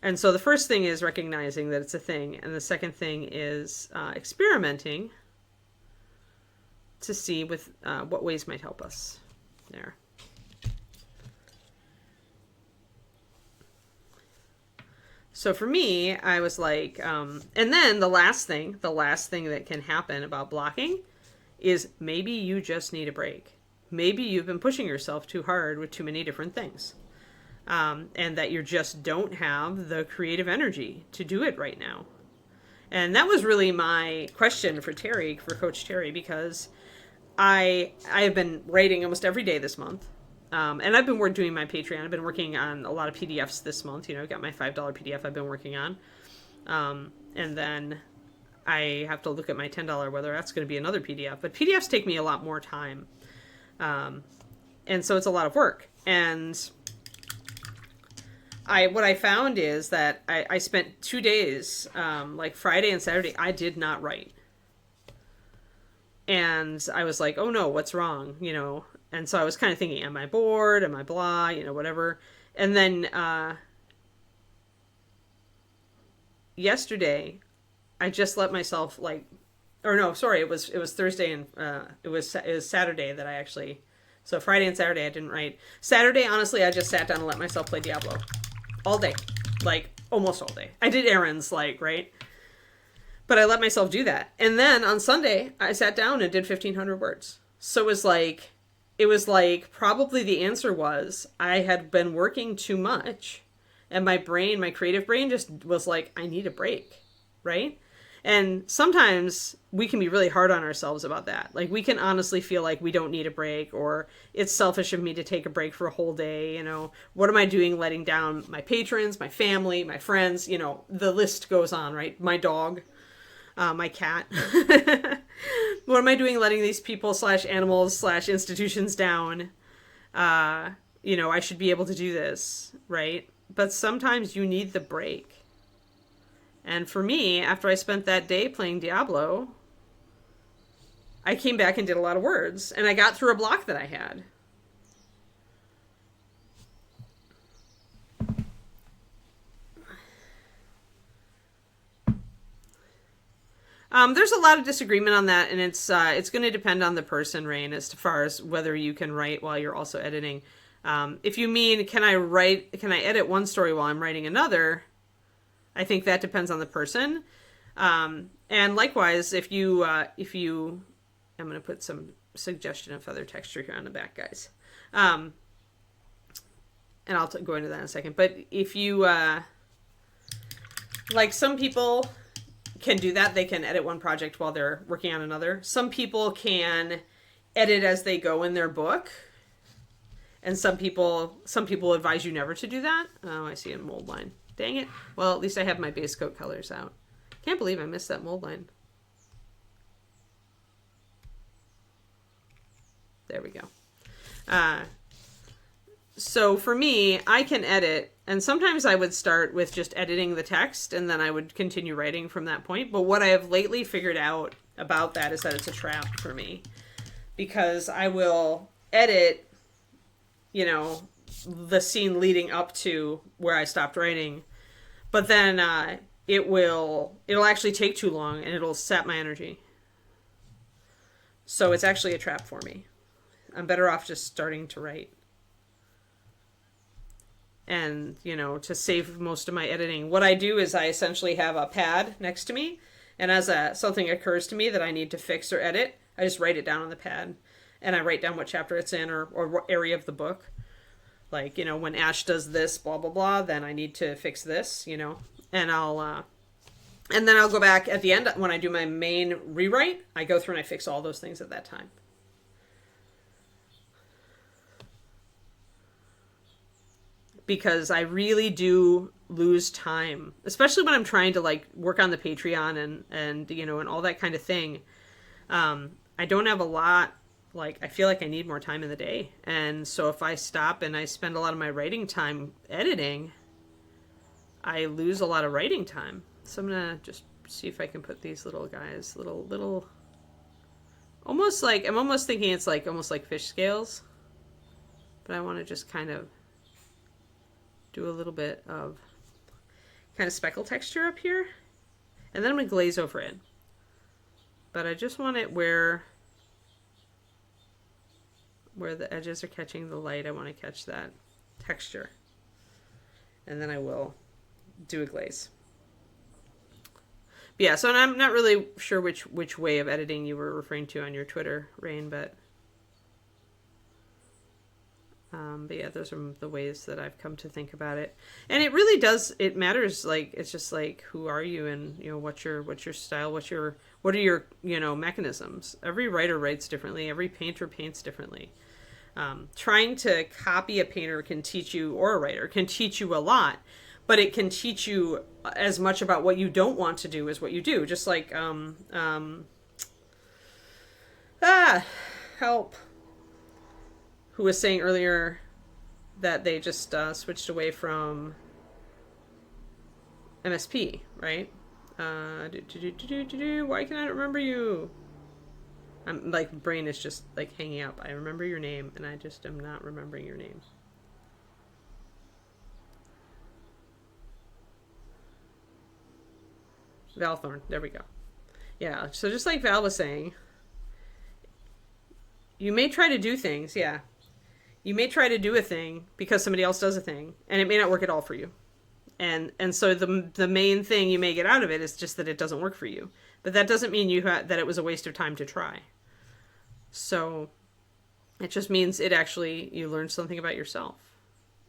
And so the first thing is recognizing that it's a thing. And the second thing is experimenting to see with what ways might help us there. So for me, I was like, and then the last thing that can happen about blocking is maybe you just need a break. Maybe you've been pushing yourself too hard with too many different things. And that you just don't have the creative energy to do it right now. And that was really my question for Coach Terry, because I have been writing almost every day this month. And I've been doing my Patreon. I've been working on a lot of PDFs this month. I've got my $5 PDF I've been working on. And then I have to look at my $10, whether that's going to be another PDF. But PDFs take me a lot more time. And so it's a lot of work. And what I found is that I spent 2 days, like Friday and Saturday, I did not write. And I was like, oh no, what's wrong? And so I was kind of thinking, am I bored? Am I blah? Whatever. And then yesterday, I just let myself or no, sorry, it was Thursday and it was Saturday that I actually. So Friday and Saturday I didn't write. Saturday, honestly, I just sat down and let myself play Diablo all day, almost all day. I did errands, right? But I let myself do that. And then on Sunday, I sat down and did 1,500 words. So it was like probably the answer was I had been working too much and my creative brain just was like, I need a break, right? And sometimes we can be really hard on ourselves about that. We can honestly feel like we don't need a break, or it's selfish of me to take a break for a whole day. What am I doing letting down my patrons, my family, my friends? The list goes on, right? My dog, my cat. What am I doing letting these people / animals / institutions down? I should be able to do this, right? But sometimes you need the break. And for me, after I spent that day playing Diablo, I came back and did a lot of words. And I got through a block that I had. There's a lot of disagreement on that, and it's going to depend on the person, Rain, as far as whether you can write while you're also editing. If you mean, can I edit one story while I'm writing another? I think that depends on the person. And likewise, if you, I'm going to put some suggestion of feather texture here on the back, guys. And I'll go into that in a second. But if you, some people can do that. They can edit one project while they're working on another. Some people can edit as they go in their book. And some people advise you never to do that. Oh, I see a mold line. Dang it. Well, at least I have my base coat colors out. Can't believe I missed that mold line. There we go. So for me, I can edit, and sometimes I would start with just editing the text, and then I would continue writing from that point. But what I have lately figured out about that is that it's a trap for me. Because I will edit, the scene leading up to where I stopped writing, but then it'll actually take too long and it'll sap my energy. So it's actually a trap for me. I'm better off just starting to write. And, to save most of my editing, what I do is I essentially have a pad next to me, and as something occurs to me that I need to fix or edit, I just write it down on the pad. And I write down what chapter it's in or what area of the book. When Ash does this, blah, blah, blah, then I need to fix this, and and then I'll go back at the end when I do my main rewrite. I go through and I fix all those things at that time. Because I really do lose time, especially when I'm trying to work on the Patreon and all that kind of thing. I don't have a lot. I feel like I need more time in the day. And so if I stop and I spend a lot of my writing time editing, I lose a lot of writing time. So I'm going to just see if I can put these little guys, little, I'm almost thinking it's almost like fish scales. But I want to just kind of do a little bit of kind of speckle texture up here. And then I'm going to glaze over it. But I just want it where the edges are catching the light. I want to catch that texture. And then I will do a glaze. But yeah, so I'm not really sure which way of editing you were referring to on your Twitter, Rain, but yeah, those are the ways that I've come to think about it. And it really does, it matters, it's just who are you, and what's your style, what are your mechanisms. Every writer writes differently, every painter paints differently. Trying to copy a painter can teach you, or a writer can teach you a lot, but it can teach you as much about what you don't want to do as what you do. Just help. Who was saying earlier that they just switched away from MSP, right? Why can I not remember you? I'm like, brain is just like hanging up. I remember your name, and I just am not remembering your name. Valthorn. There we go. Yeah. So just like Val was saying, you may try to do things. Yeah. You may try to do a thing because somebody else does a thing, and it may not work at all for you. And so the main thing you may get out of it is just that it doesn't work for you. But that doesn't mean that it was a waste of time to try. So it just means it actually, you learned something about yourself.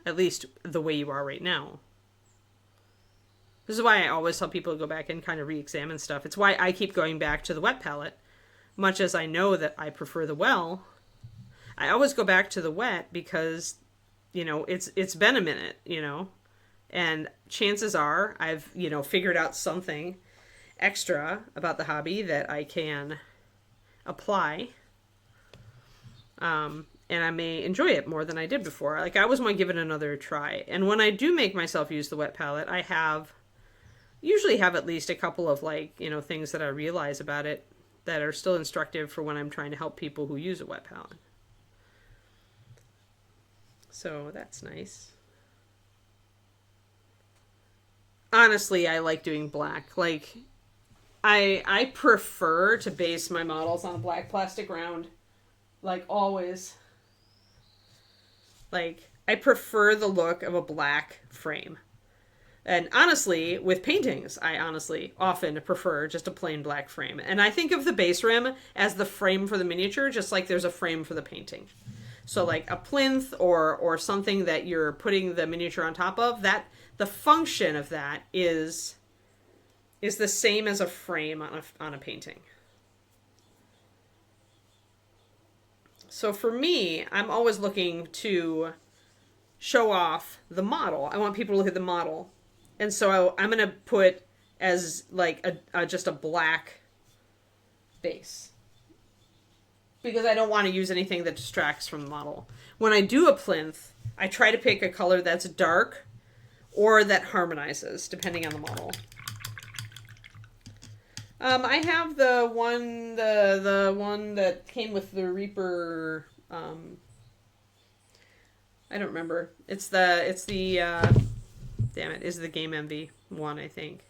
At least the way you are right now. This is why I always tell people to go back and kind of re-examine stuff. It's why I keep going back to the wet palette. Much as I know that I prefer the well, I always go back to the wet because, it's been a minute, and chances are I've, figured out something extra about the hobby that I can apply. And I may enjoy it more than I did before. Like, I always want to give it another try. And when I do make myself use the wet palette, I usually have at least a couple of things that I realize about it that are still instructive for when I'm trying to help people who use a wet palette. So that's nice. Honestly, I like doing black. Like, I prefer to base my models on a black plastic ground. Like, always. Like, I prefer the look of a black frame. And honestly, with paintings, I honestly often prefer just a plain black frame. And I think of the base rim as the frame for the miniature, just like there's a frame for the painting. So like a plinth or something that you're putting the miniature on top of, that the function of that is the same as a frame on a painting. So for me, I'm always looking to show off the model. I want people to look at the model. And so I'm going to put as like just a black base. Because I don't want to use anything that distracts from the model. When I do a plinth, I try to pick a color that's dark or that harmonizes, depending on the model. I have the one that came with the Reaper. I don't remember. It's the damn it, is the Game Envy one, I think.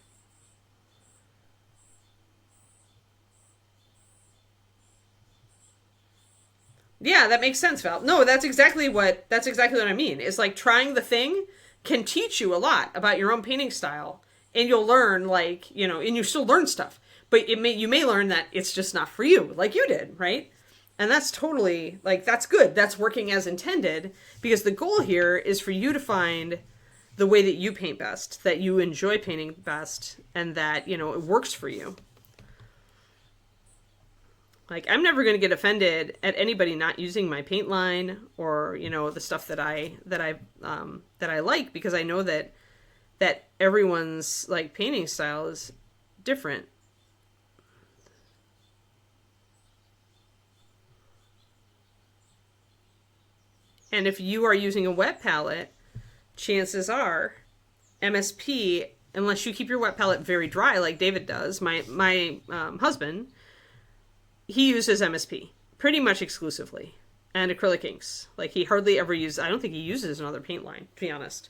Yeah, that makes sense, Val. No, that's exactly what I mean. It's like trying the thing can teach you a lot about your own painting style, and you'll learn and you still learn stuff. But you may learn that it's just not for you, like you did, right? And that's totally, that's good. That's working as intended, because the goal here is for you to find the way that you paint best, that you enjoy painting best, and that, it works for you. Like, I'm never going to get offended at anybody not using my paint line or, the stuff that I like, because I know that everyone's painting style is different. And if you are using a wet palette, chances are MSP, unless you keep your wet palette very dry like David does, my husband, he uses MSP pretty much exclusively, and acrylic inks. Like, he hardly ever uses, I don't think he uses another paint line, to be honest.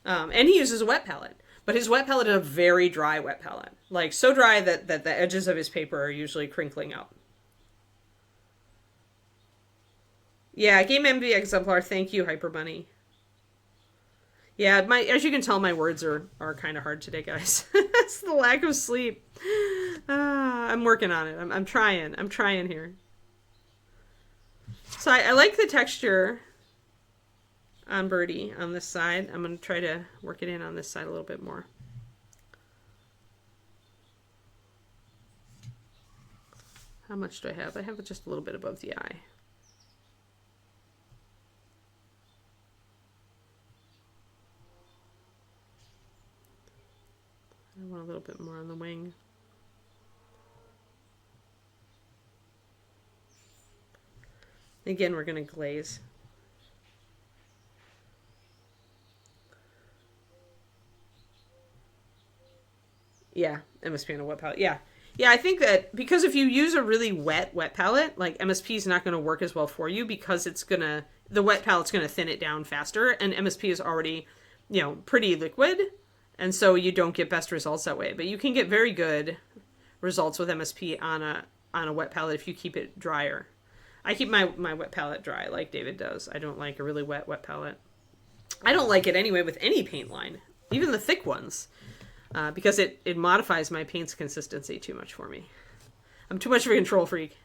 And he uses a wet palette, but his wet palette is a very dry wet palette. Like, so dry that the edges of his paper are usually crinkling up. Yeah, Game Envy Exemplar, thank you, Hyper Bunny. Yeah, as you can tell, my words are kind of hard today, guys. It's the lack of sleep. I'm working on it. I'm trying here. So I like the texture on Birdie on this side. I'm going to try to work it in on this side a little bit more. How much do I have? I have it just a little bit above the eye. I want a little bit more on the wing. Again, we're going to glaze. Yeah, MSP on a wet palette. Yeah. Yeah, I think that because if you use a really wet palette, like MSP is not going to work as well for you because the wet palette's going to thin it down faster, and MSP is already, pretty liquid, and so you don't get best results that way. But you can get very good results with MSP on a wet palette if you keep it drier. I keep my wet palette dry like David does. I don't like a really wet palette. I don't like it anyway with any paint line, even the thick ones. Because it modifies my paint's consistency too much for me. I'm too much of a control freak.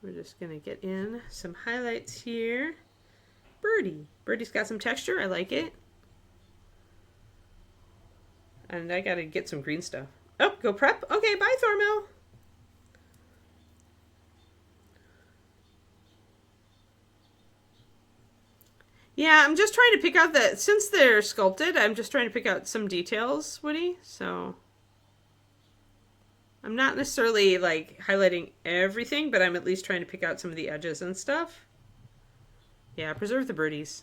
We're just going to get in some highlights here. Birdie. Birdie's got some texture. I like it. And I got to get some green stuff. Oh, go prep? Okay, bye, Thormil. Yeah, I'm just trying to pick out since they're sculpted, I'm just trying to pick out some details, Woody, so I'm not necessarily, like, highlighting everything, but I'm at least trying to pick out some of the edges and stuff. Yeah, preserve the birdies.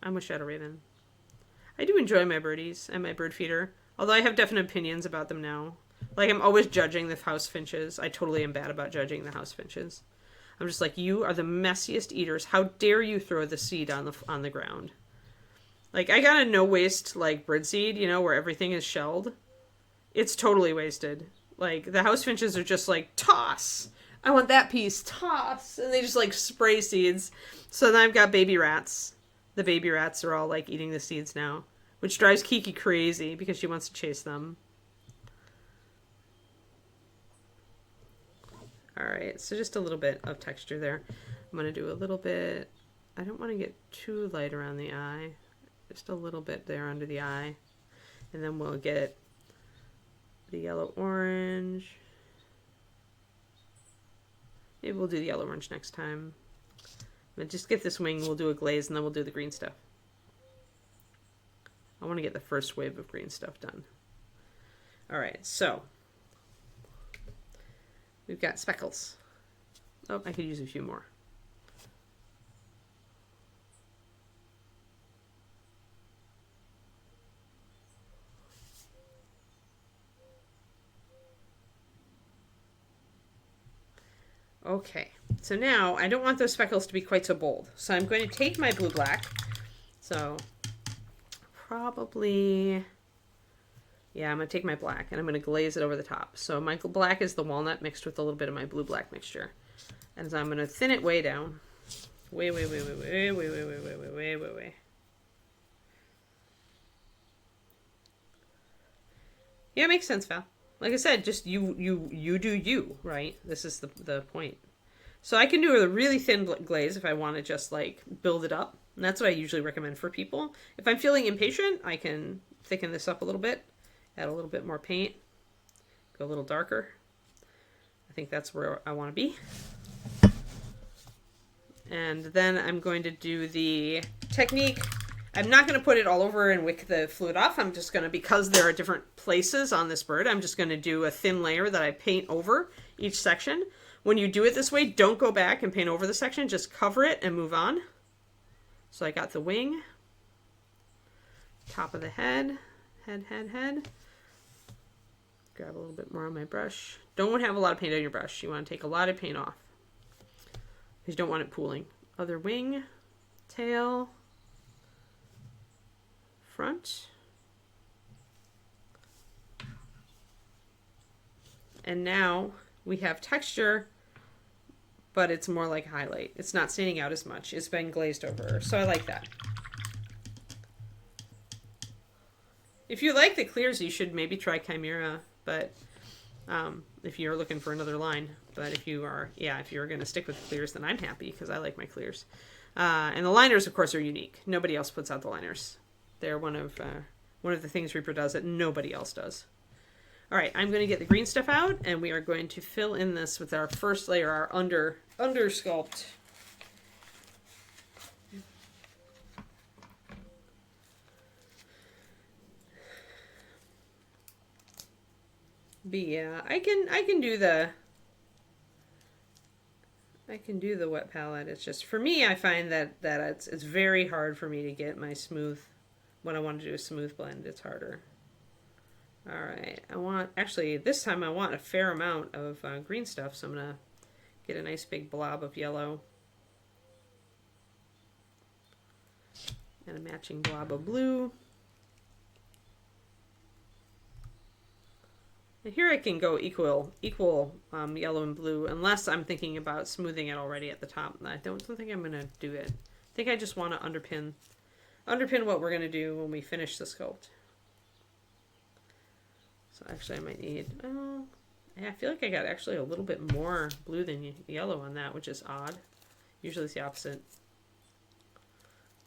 I'm with Shadow Raven. I do enjoy my birdies and my bird feeder, although I have definite opinions about them now. Like, I'm always judging the house finches. I totally am bad about judging the house finches. I'm just like, you are the messiest eaters. How dare you throw the seed on the ground? Like, I got a no waste like birdseed, where everything is shelled. It's totally wasted. Like, the house finches are just like, toss. I want that piece, toss, and they just like spray seeds. So then I've got baby rats. The baby rats are all like eating the seeds now, which drives Kiki crazy because she wants to chase them. Alright, so just a little bit of texture there. I'm going to do a little bit, I don't want to get too light around the eye. Just a little bit there under the eye. And then we'll get the yellow-orange. Maybe we'll do the yellow-orange next time. But just get this wing, we'll do a glaze, and then we'll do the green stuff. I want to get the first wave of green stuff done. Alright, so we've got speckles. Oh, I could use a few more. Okay, so now I don't want those speckles to be quite so bold. So I'm going to take my blue-black. So probably, yeah, I'm going to take my black and I'm going to glaze it over the top. So my black is the walnut mixed with a little bit of my blue-black mixture. And so I'm going to thin it way down. Way. Yeah, it makes sense, Val. Like I said, just you do you, right? This is the point. So I can do a really thin glaze if I want to just like build it up. And that's what I usually recommend for people. If I'm feeling impatient, I can thicken this up a little bit, add a little bit more paint, go a little darker. I think that's where I want to be. And then I'm going to do the technique. I'm not going to put it all over and wick the fluid off. I'm just going to, because there are different places on this bird, I'm just going to do a thin layer that I paint over each section. When you do it this way, don't go back and paint over the section. Just cover it and move on. So I got the wing, top of the head. Grab a little bit more on my brush. Don't have a lot of paint on your brush. You want to take a lot of paint off because you don't want it pooling. Other wing, tail, front. And now we have texture, but it's more like highlight. It's not standing out as much. It's been glazed over, so I like that. If you like the clears, you should maybe try Chimera, but if you're looking for another line. But if you are, if you're going to stick with the clears, then I'm happy because I like my clears. And the liners, of course, are unique. Nobody else puts out the liners. They're one of the things Reaper does that nobody else does. All right, I'm going to get the green stuff out, and we are going to fill in this with our first layer, our under sculpt. But yeah, I can do the I can do the wet palette. It's just, for me, I find that it's very hard for me to get my smooth, when I want to do a smooth blend, it's harder. All right, actually, this time I want a fair amount of green stuff, so I'm going to get a nice big blob of yellow. And a matching blob of blue. And here I can go equal yellow and blue, unless I'm thinking about smoothing it already at the top. I don't think I'm going to do it. I think I just want to underpin what we're going to do when we finish the sculpt. So actually I might need, I feel like I got actually a little bit more blue than yellow on that, which is odd. Usually it's the opposite.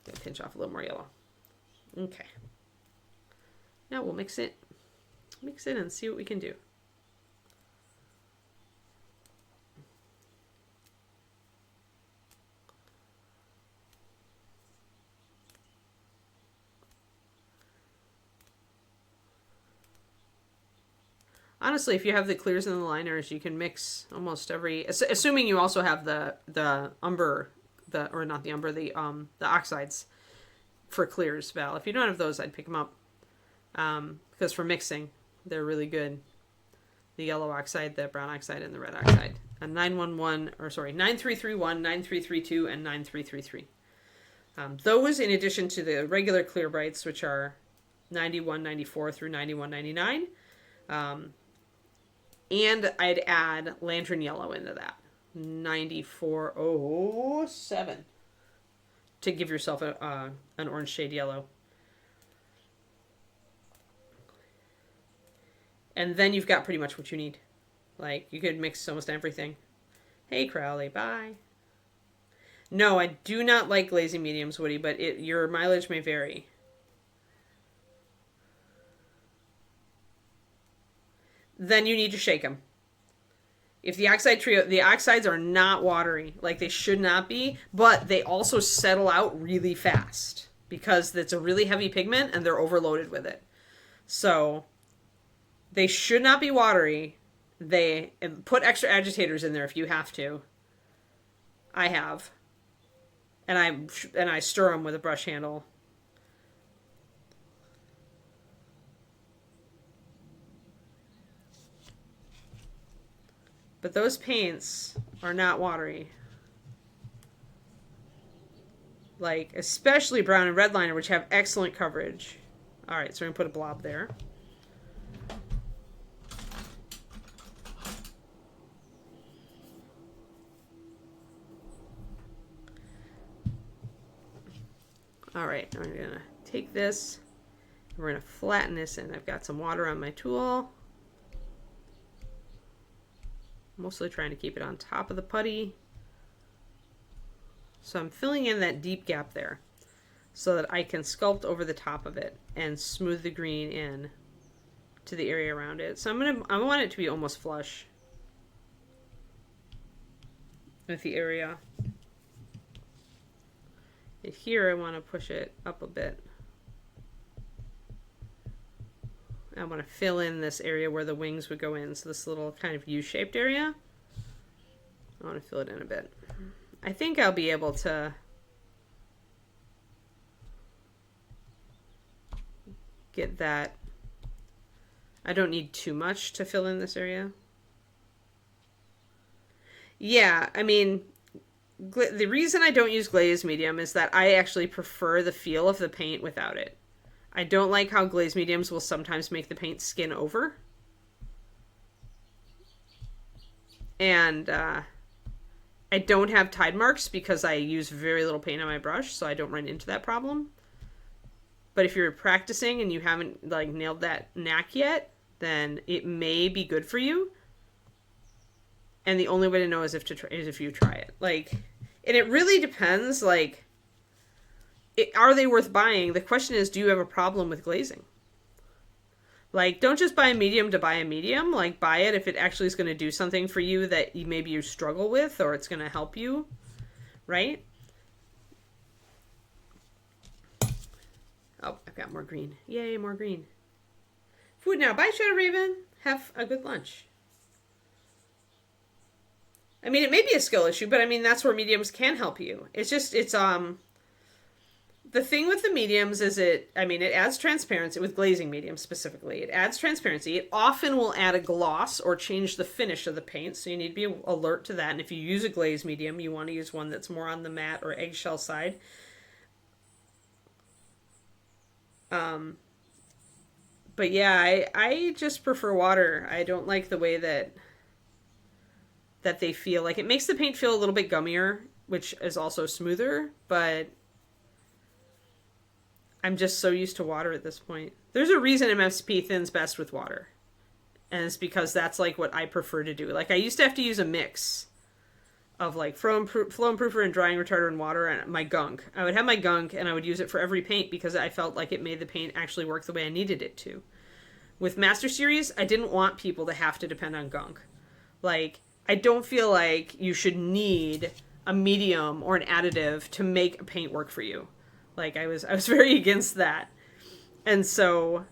Gonna pinch off a little more yellow. Okay. Now we'll mix it and see what we can do. Honestly, if you have the clears and the liners, you can mix almost every, assuming you also have the umber, or not the umber, the oxides for clears, Val. If you don't have those, I'd pick them up. Because for mixing, they're really good. The yellow oxide, the brown oxide, and the red oxide. And 9331, 9332, and 9333. Those, in addition to the regular clear brights, which are 9194 through 9199. And I'd add lantern yellow into that. 9407. To give yourself an orange shade yellow. And then you've got pretty much what you need. Like, you could mix almost everything. Hey, Crowley, bye. No, I do not like glazing mediums, Woody, but your mileage may vary. Then you need to shake them. If the oxides are not watery, like they should not be, but they also settle out really fast because it's a really heavy pigment and they're overloaded with it. So they should not be watery. Put extra agitators in there if you have to. I have. And I stir them with a brush handle. But those paints are not watery. Like, especially brown and red liner, which have excellent coverage. All right, so we're going to put a blob there. All right, I'm going to take this. We're going to flatten this in. I've got some water on my tool. Mostly trying to keep it on top of the putty. So I'm filling in that deep gap there so that I can sculpt over the top of it and smooth the green in to the area around it. So I want it to be almost flush with the area. And here I want to push it up a bit. I want to fill in this area where the wings would go in. So this little kind of U-shaped area. I want to fill it in a bit. I think I'll be able to get that. I don't need too much to fill in this area. Yeah, I mean, the reason I don't use glazed medium is that I actually prefer the feel of the paint without it. I don't like how glazed mediums will sometimes make the paint skin over. And I don't have tide marks because I use very little paint on my brush, so I don't run into that problem. But if you're practicing and you haven't like nailed that knack yet, then it may be good for you. And the only way to know is if you try it. Like, and it really depends, like, are they worth buying? The question is, do you have a problem with glazing? Like, don't just buy a medium to buy a medium. Like, buy it if it actually is going to do something for you that maybe you struggle with, or it's going to help you, right? Oh, I've got more green. Yay, more green. Food now. Bye, Shadow Raven. Have a good lunch. I mean, it may be a skill issue, but I mean, that's where mediums can help you. It's just, the thing with the mediums is it adds transparency with glazing mediums specifically. It adds transparency. It often will add a gloss or change the finish of the paint. So you need to be alert to that. And if you use a glaze medium, you want to use one that's more on the matte or eggshell side. But yeah, I just prefer water. I don't like the way that they feel. Like, it makes the paint feel a little bit gummier, which is also smoother, but I'm just so used to water at this point. There's a reason MSP thins best with water. And it's because that's like what I prefer to do. Like, I used to have to use a mix of like flow improver and drying retarder and water and my gunk. I would have my gunk and I would use it for every paint because I felt like it made the paint actually work the way I needed it to. With Master Series, I didn't want people to have to depend on gunk. Like, I don't feel like you should need a medium or an additive to make a paint work for you. Like, I was very against that. And so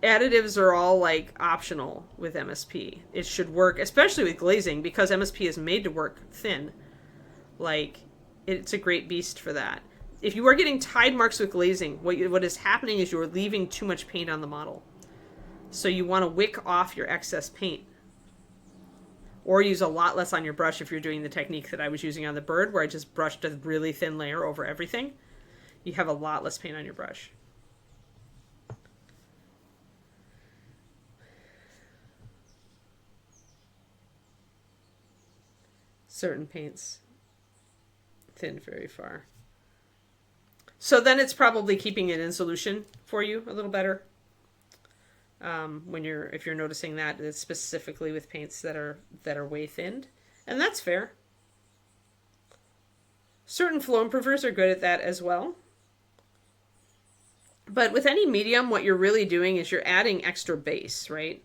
additives are all like optional with MSP. It should work, especially with glazing, because MSP is made to work thin. Like, it's a great beast for that. If you are getting tide marks with glazing, what is happening is you are leaving too much paint on the model. So you want to wick off your excess paint. Or use a lot less on your brush if you're doing the technique that I was using on the bird, where I just brushed a really thin layer over everything. You have a lot less paint on your brush. Certain paints thin very far. So then it's probably keeping it in solution for you a little better. If you're noticing that, it's specifically with paints that are way thinned, and that's fair. Certain flow improvers are good at that as well. But with any medium, what you're really doing is you're adding extra base, right?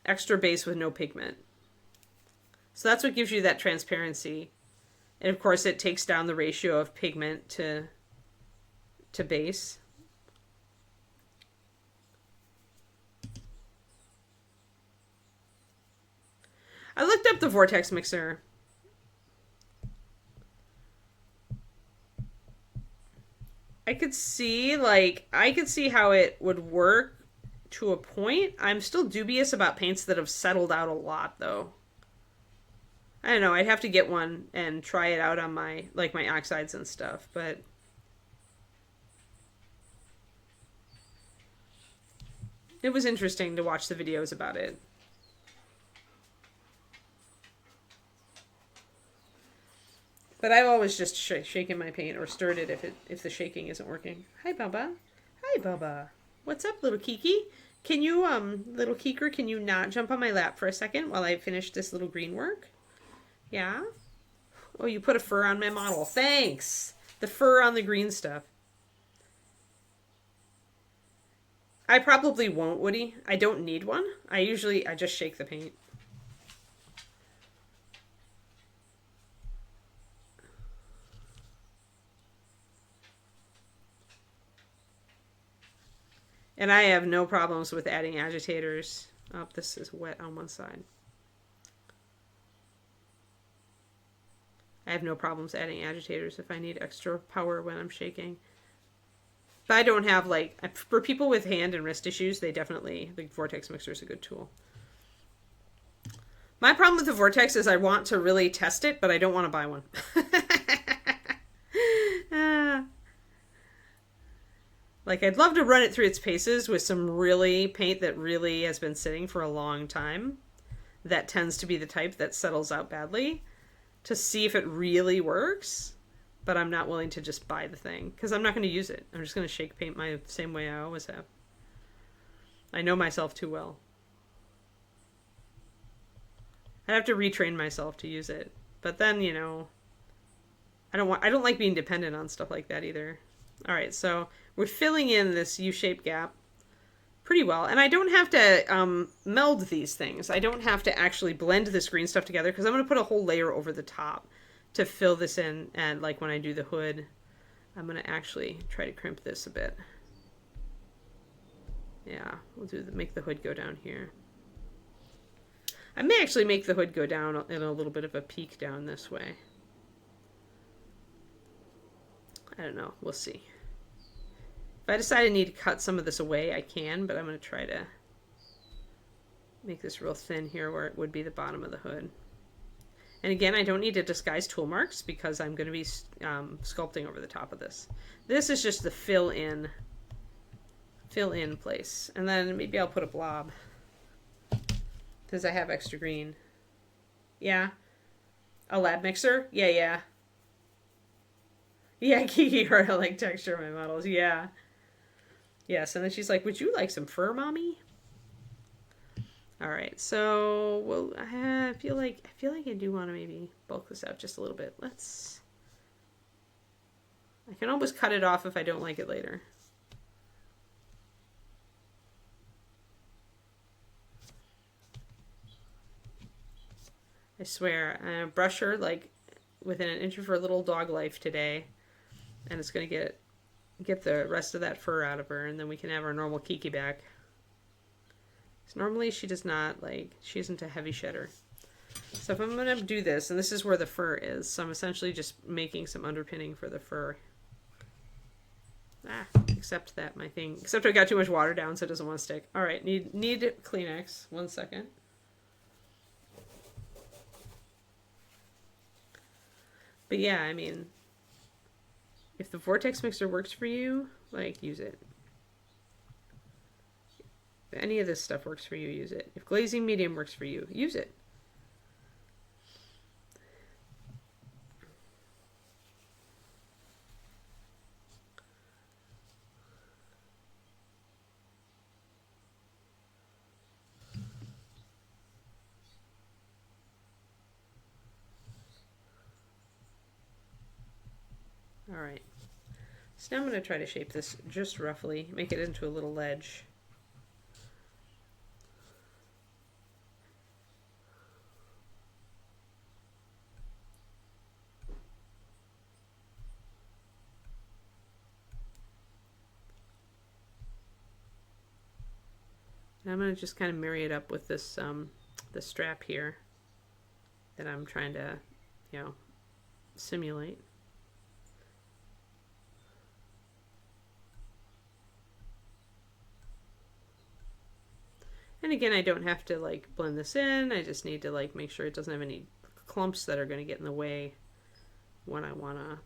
Extra base with no pigment. So that's what gives you that transparency. And of course, it takes down the ratio of pigment to base. I looked up the vortex mixer. I could see how it would work to a point. I'm still dubious about paints that have settled out a lot, though. I don't know. I'd have to get one and try it out on my oxides and stuff, but it was interesting to watch the videos about it. But I've always just shaken my paint or stirred it if the shaking isn't working. Hi, Bubba. Hi, Bubba. What's up, little Kiki? Can you, little Keeker, can you not jump on my lap for a second while I finish this little green work? Yeah? Oh, you put a fur on my model. Thanks! The fur on the green stuff. I probably won't, Woody. I don't need one. I just shake the paint. And I have no problems with adding agitators. Oh, this is wet on one side. I have no problems adding agitators if I need extra power when I'm shaking. But I don't have, for people with hand and wrist issues, the Vortex Mixer is a good tool. My problem with the Vortex is I want to really test it, but I don't want to buy one. I'd love to run it through its paces with some paint that really has been sitting for a long time. That tends to be the type that settles out badly, to see if it really works. But I'm not willing to just buy the thing, because I'm not going to use it. I'm just going to shake paint my same way I always have. I know myself too well. I'd have to retrain myself to use it. But then, I don't like being dependent on stuff like that either. All right, so we're filling in this U-shaped gap pretty well. And I don't have to meld these things. I don't have to actually blend this green stuff together, because I'm going to put a whole layer over the top to fill this in. And when I do the hood, I'm going to actually try to crimp this a bit. Yeah, we'll make the hood go down here. I may actually make the hood go down in a little bit of a peak down this way. I don't know. We'll see. If I decide I need to cut some of this away, I can, but I'm going to try to make this real thin here where it would be the bottom of the hood. And again, I don't need to disguise tool marks because I'm going to be sculpting over the top of this. This is just the fill in place. And then maybe I'll put a blob because I have extra green. Yeah. A lab mixer? Yeah. Yeah, Kiki heard I like texture of my models. Yeah. Yes, and then she's like, would you like some fur, mommy? All right, so well, I feel like I do want to maybe bulk this out just a little bit. I can always cut it off if I don't like it later. I swear, I brush her like within an inch of her little dog life today, and it's gonna get the rest of that fur out of her, and then we can have our normal Kiki back. So normally she does not she isn't a heavy shedder. So if I'm gonna do this, and this is where the fur is, so I'm essentially just making some underpinning for the fur. Except that my thing, except I got too much water down, so it doesn't want to stick. All right, need Kleenex. 1 second. But yeah, I mean, if the vortex mixer works for you, use it. If any of this stuff works for you, use it. If glazing medium works for you, use it. All right. So now I'm going to try to shape this just roughly, make it into a little ledge. And I'm going to just kind of marry it up with this the strap here that I'm trying to, simulate. And again, I don't have to blend this in. I just need to make sure it doesn't have any clumps that are going to get in the way when I want to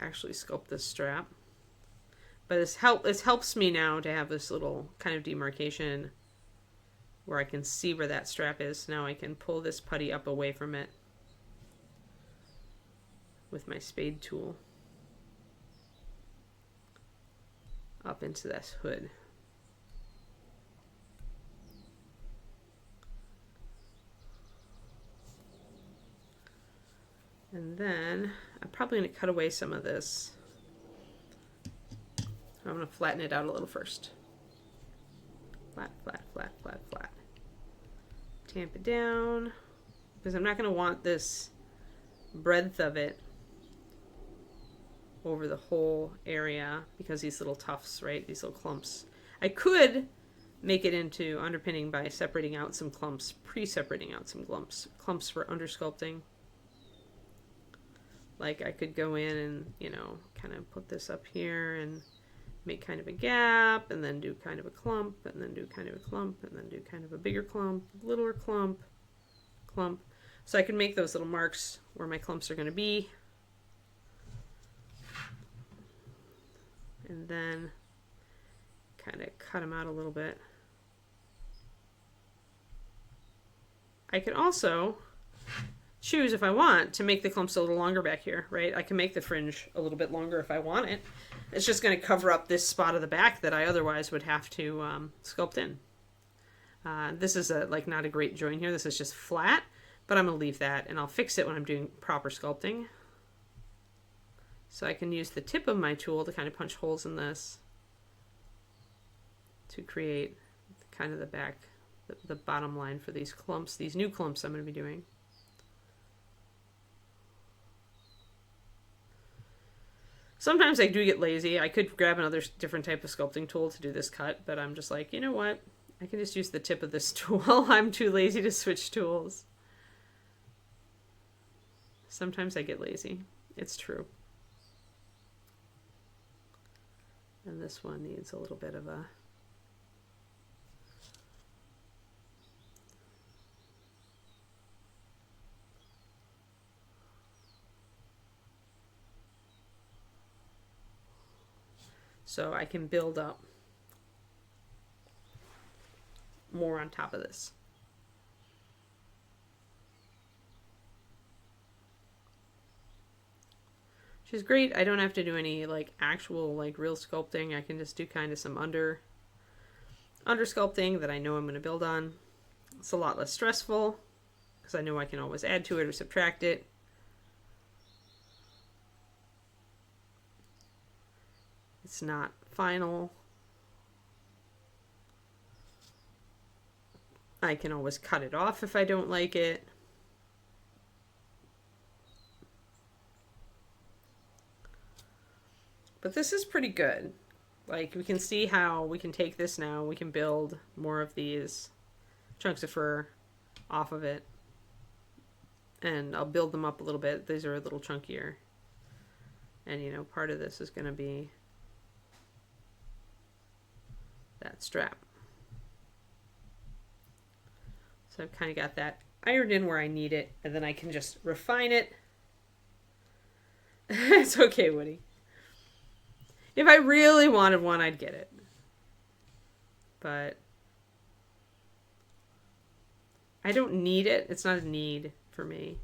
actually sculpt this strap. But it helps me now to have this little kind of demarcation where I can see where that strap is. Now I can pull this putty up away from it with my spade tool up into this hood. And then I'm probably going to cut away some of this. I'm going to flatten it out a little first. Flat. Tamp it down. Because I'm not going to want this breadth of it over the whole area because these little tufts, right? These little clumps. I could make it into underpinning by separating out some clumps, pre-separating out some clumps for undersculpting. I could go in and, kind of put this up here and make kind of a gap, and then do kind of a clump, and then do kind of a clump, and then do kind of a bigger clump, littler clump. So I can make those little marks where my clumps are going to be. And then kind of cut them out a little bit. I can also choose, if I want, to make the clumps a little longer back here, right? I can make the fringe a little bit longer if I want it. It's just going to cover up this spot of the back that I otherwise would have to sculpt in. This is not a great join here. This is just flat, but I'm going to leave that, and I'll fix it when I'm doing proper sculpting. So I can use the tip of my tool to kind of punch holes in this to create kind of the back, the bottom line for these clumps, these new clumps I'm going to be doing. Sometimes I do get lazy. I could grab another different type of sculpting tool to do this cut, but I'm just like, you know what? I can just use the tip of this tool. I'm too lazy to switch tools. Sometimes I get lazy. It's true. And this one needs a little bit of a... So I can build up more on top of this. Which is great. I don't have to do any like actual like real sculpting. I can just do kind of some under sculpting that I know I'm going to build on. It's a lot less stressful because I know I can always add to it or subtract it. It's not final. I can always cut it off if I don't like it. But this is pretty good. Like, we can see how we can take this now. We can build more of these chunks of fur off of it. And I'll build them up a little bit. These are a little chunkier. And, you know, part of this is going to be that strap. So I've kind of got that ironed in where I need it. And then I can just refine it. It's okay, Woody. If I really wanted one, I'd get it. But I don't need it. It's not a need for me.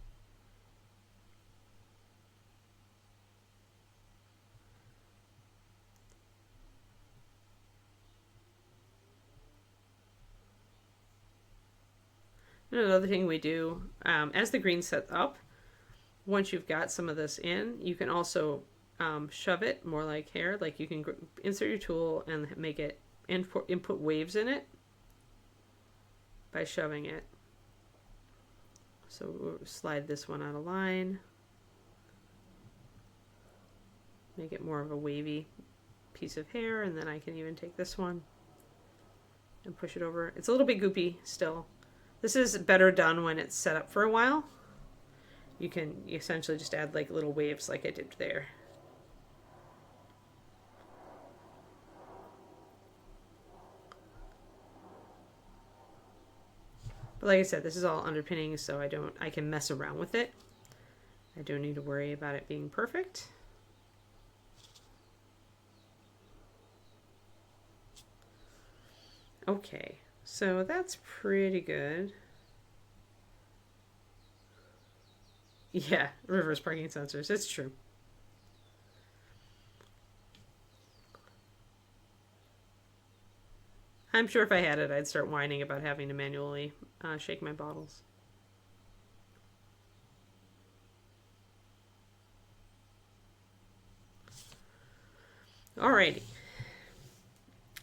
And another thing we do, as the green sets up, once you've got some of this in, you can also shove it more like hair. Like you can insert your tool and make it input waves in it by shoving it. So we'll slide this one out of line. Make it more of a wavy piece of hair, and then I can even take this one and push it over. It's a little bit goopy still. This is better done when it's set up for a while. You can essentially just add like little waves like I did there. But like I said, this is all underpinning, so I can mess around with it. I don't need to worry about it being perfect. Okay, so that's pretty good. Yeah, reverse parking sensors, it's true. I'm sure if I had it, I'd start whining about having to manually shake my bottles. Alrighty.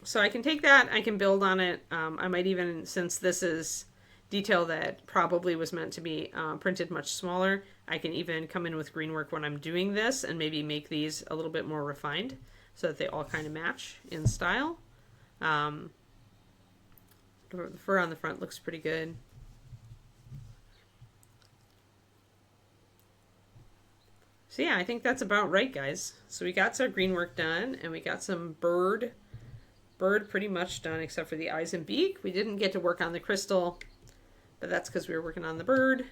So I can take that, I can build on it. I might even, since this is detail that probably was meant to be printed much smaller, I can even come in with green work when I'm doing this and maybe make these a little bit more refined so that they all kind of match in style. The fur on the front looks pretty good. So yeah, I think that's about right, guys. So we got some green work done, and we got some bird pretty much done except for the eyes and beak. We didn't get to work on the crystal, but that's because we were working on the bird.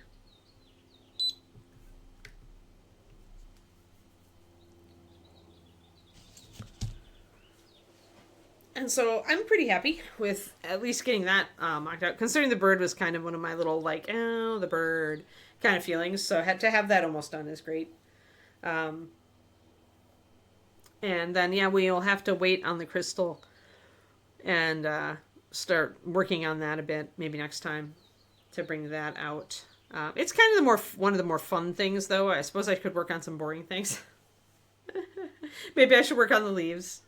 And so I'm pretty happy with at least getting that mocked out, considering the bird was kind of one of my little like, oh, the bird kind of feelings. So to have that almost done is great. And then, yeah, we'll have to wait on the crystal and start working on that a bit, maybe next time, to bring that out. It's kind of one of the more fun things, though. I suppose I could work on some boring things. Maybe I should work on the leaves.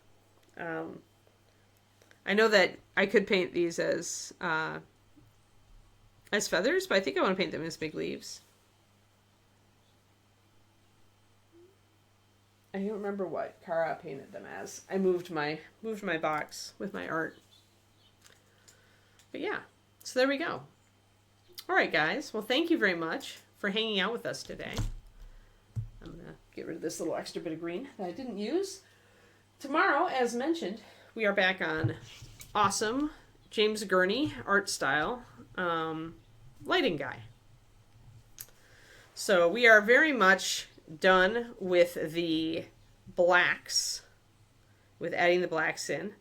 I know that I could paint these as feathers, but I think I want to paint them as big leaves. I don't remember what Cara painted them as. I moved my box with my art. But yeah, so there we go. All right, guys. Well, thank you very much for hanging out with us today. I'm going to get rid of this little extra bit of green that I didn't use. Tomorrow, as mentioned, we are back on awesome James Gurney art style lighting guy. So we are very much done with the blacks, with adding the blacks in.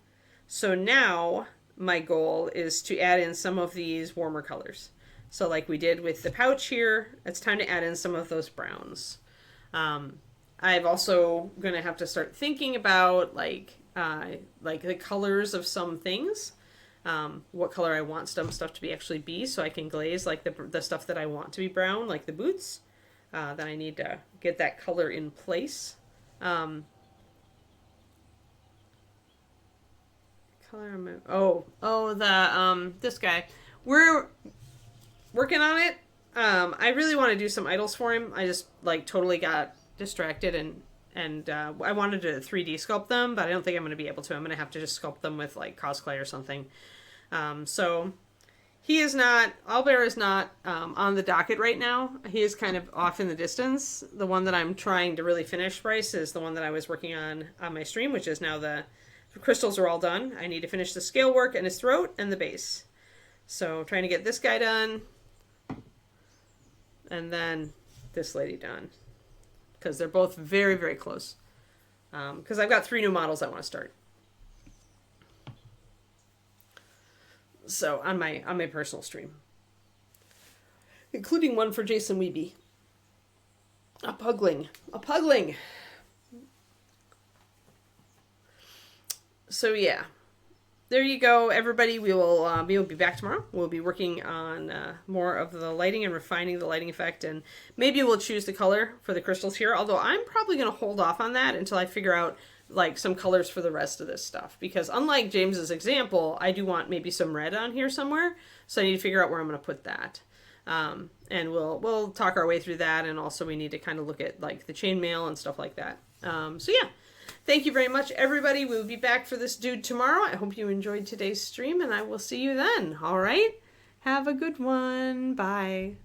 So now my goal is to add in some of these warmer colors. So like we did with the pouch here, it's time to add in some of those browns. I've also going to have to start thinking about like the colors of some things. What color I want some stuff to be actually be, so I can glaze like the stuff that I want to be brown, like the boots. Then I need to get that color in place. Color this guy. We're working on it. I really want to do some idols for him. I just like totally got distracted and I wanted to 3D sculpt them, but I don't think I'm going to be able to. I'm going to have to just sculpt them with like cosplay or something. So he is not, Owlbear is not on the docket right now. He is kind of off in the distance. The one that I'm trying to really finish, Bryce, is the one that I was working on my stream, which is now the crystals are all done. I need to finish the scale work and his throat and the base. So trying to get this guy done. And then this lady done. Because they're both very, very close. Because I've got 3 new models I want to start. So on my personal stream. Including one for Jason Weeby. A pugling. A pugling! So yeah. There you go, everybody. We will be back tomorrow. We'll be working on more of the lighting and refining the lighting effect, and maybe we'll choose the color for the crystals here, although I'm probably going to hold off on that until I figure out like some colors for the rest of this stuff, because unlike James's example, I do want maybe some red on here somewhere, so I need to figure out where I'm going to put that. And we'll talk our way through that, and also we need to kind of look at like the chainmail and stuff like that. So yeah. Thank you very much, everybody. We'll be back for this dude tomorrow. I hope you enjoyed today's stream, and I will see you then. All right? Have a good one. Bye.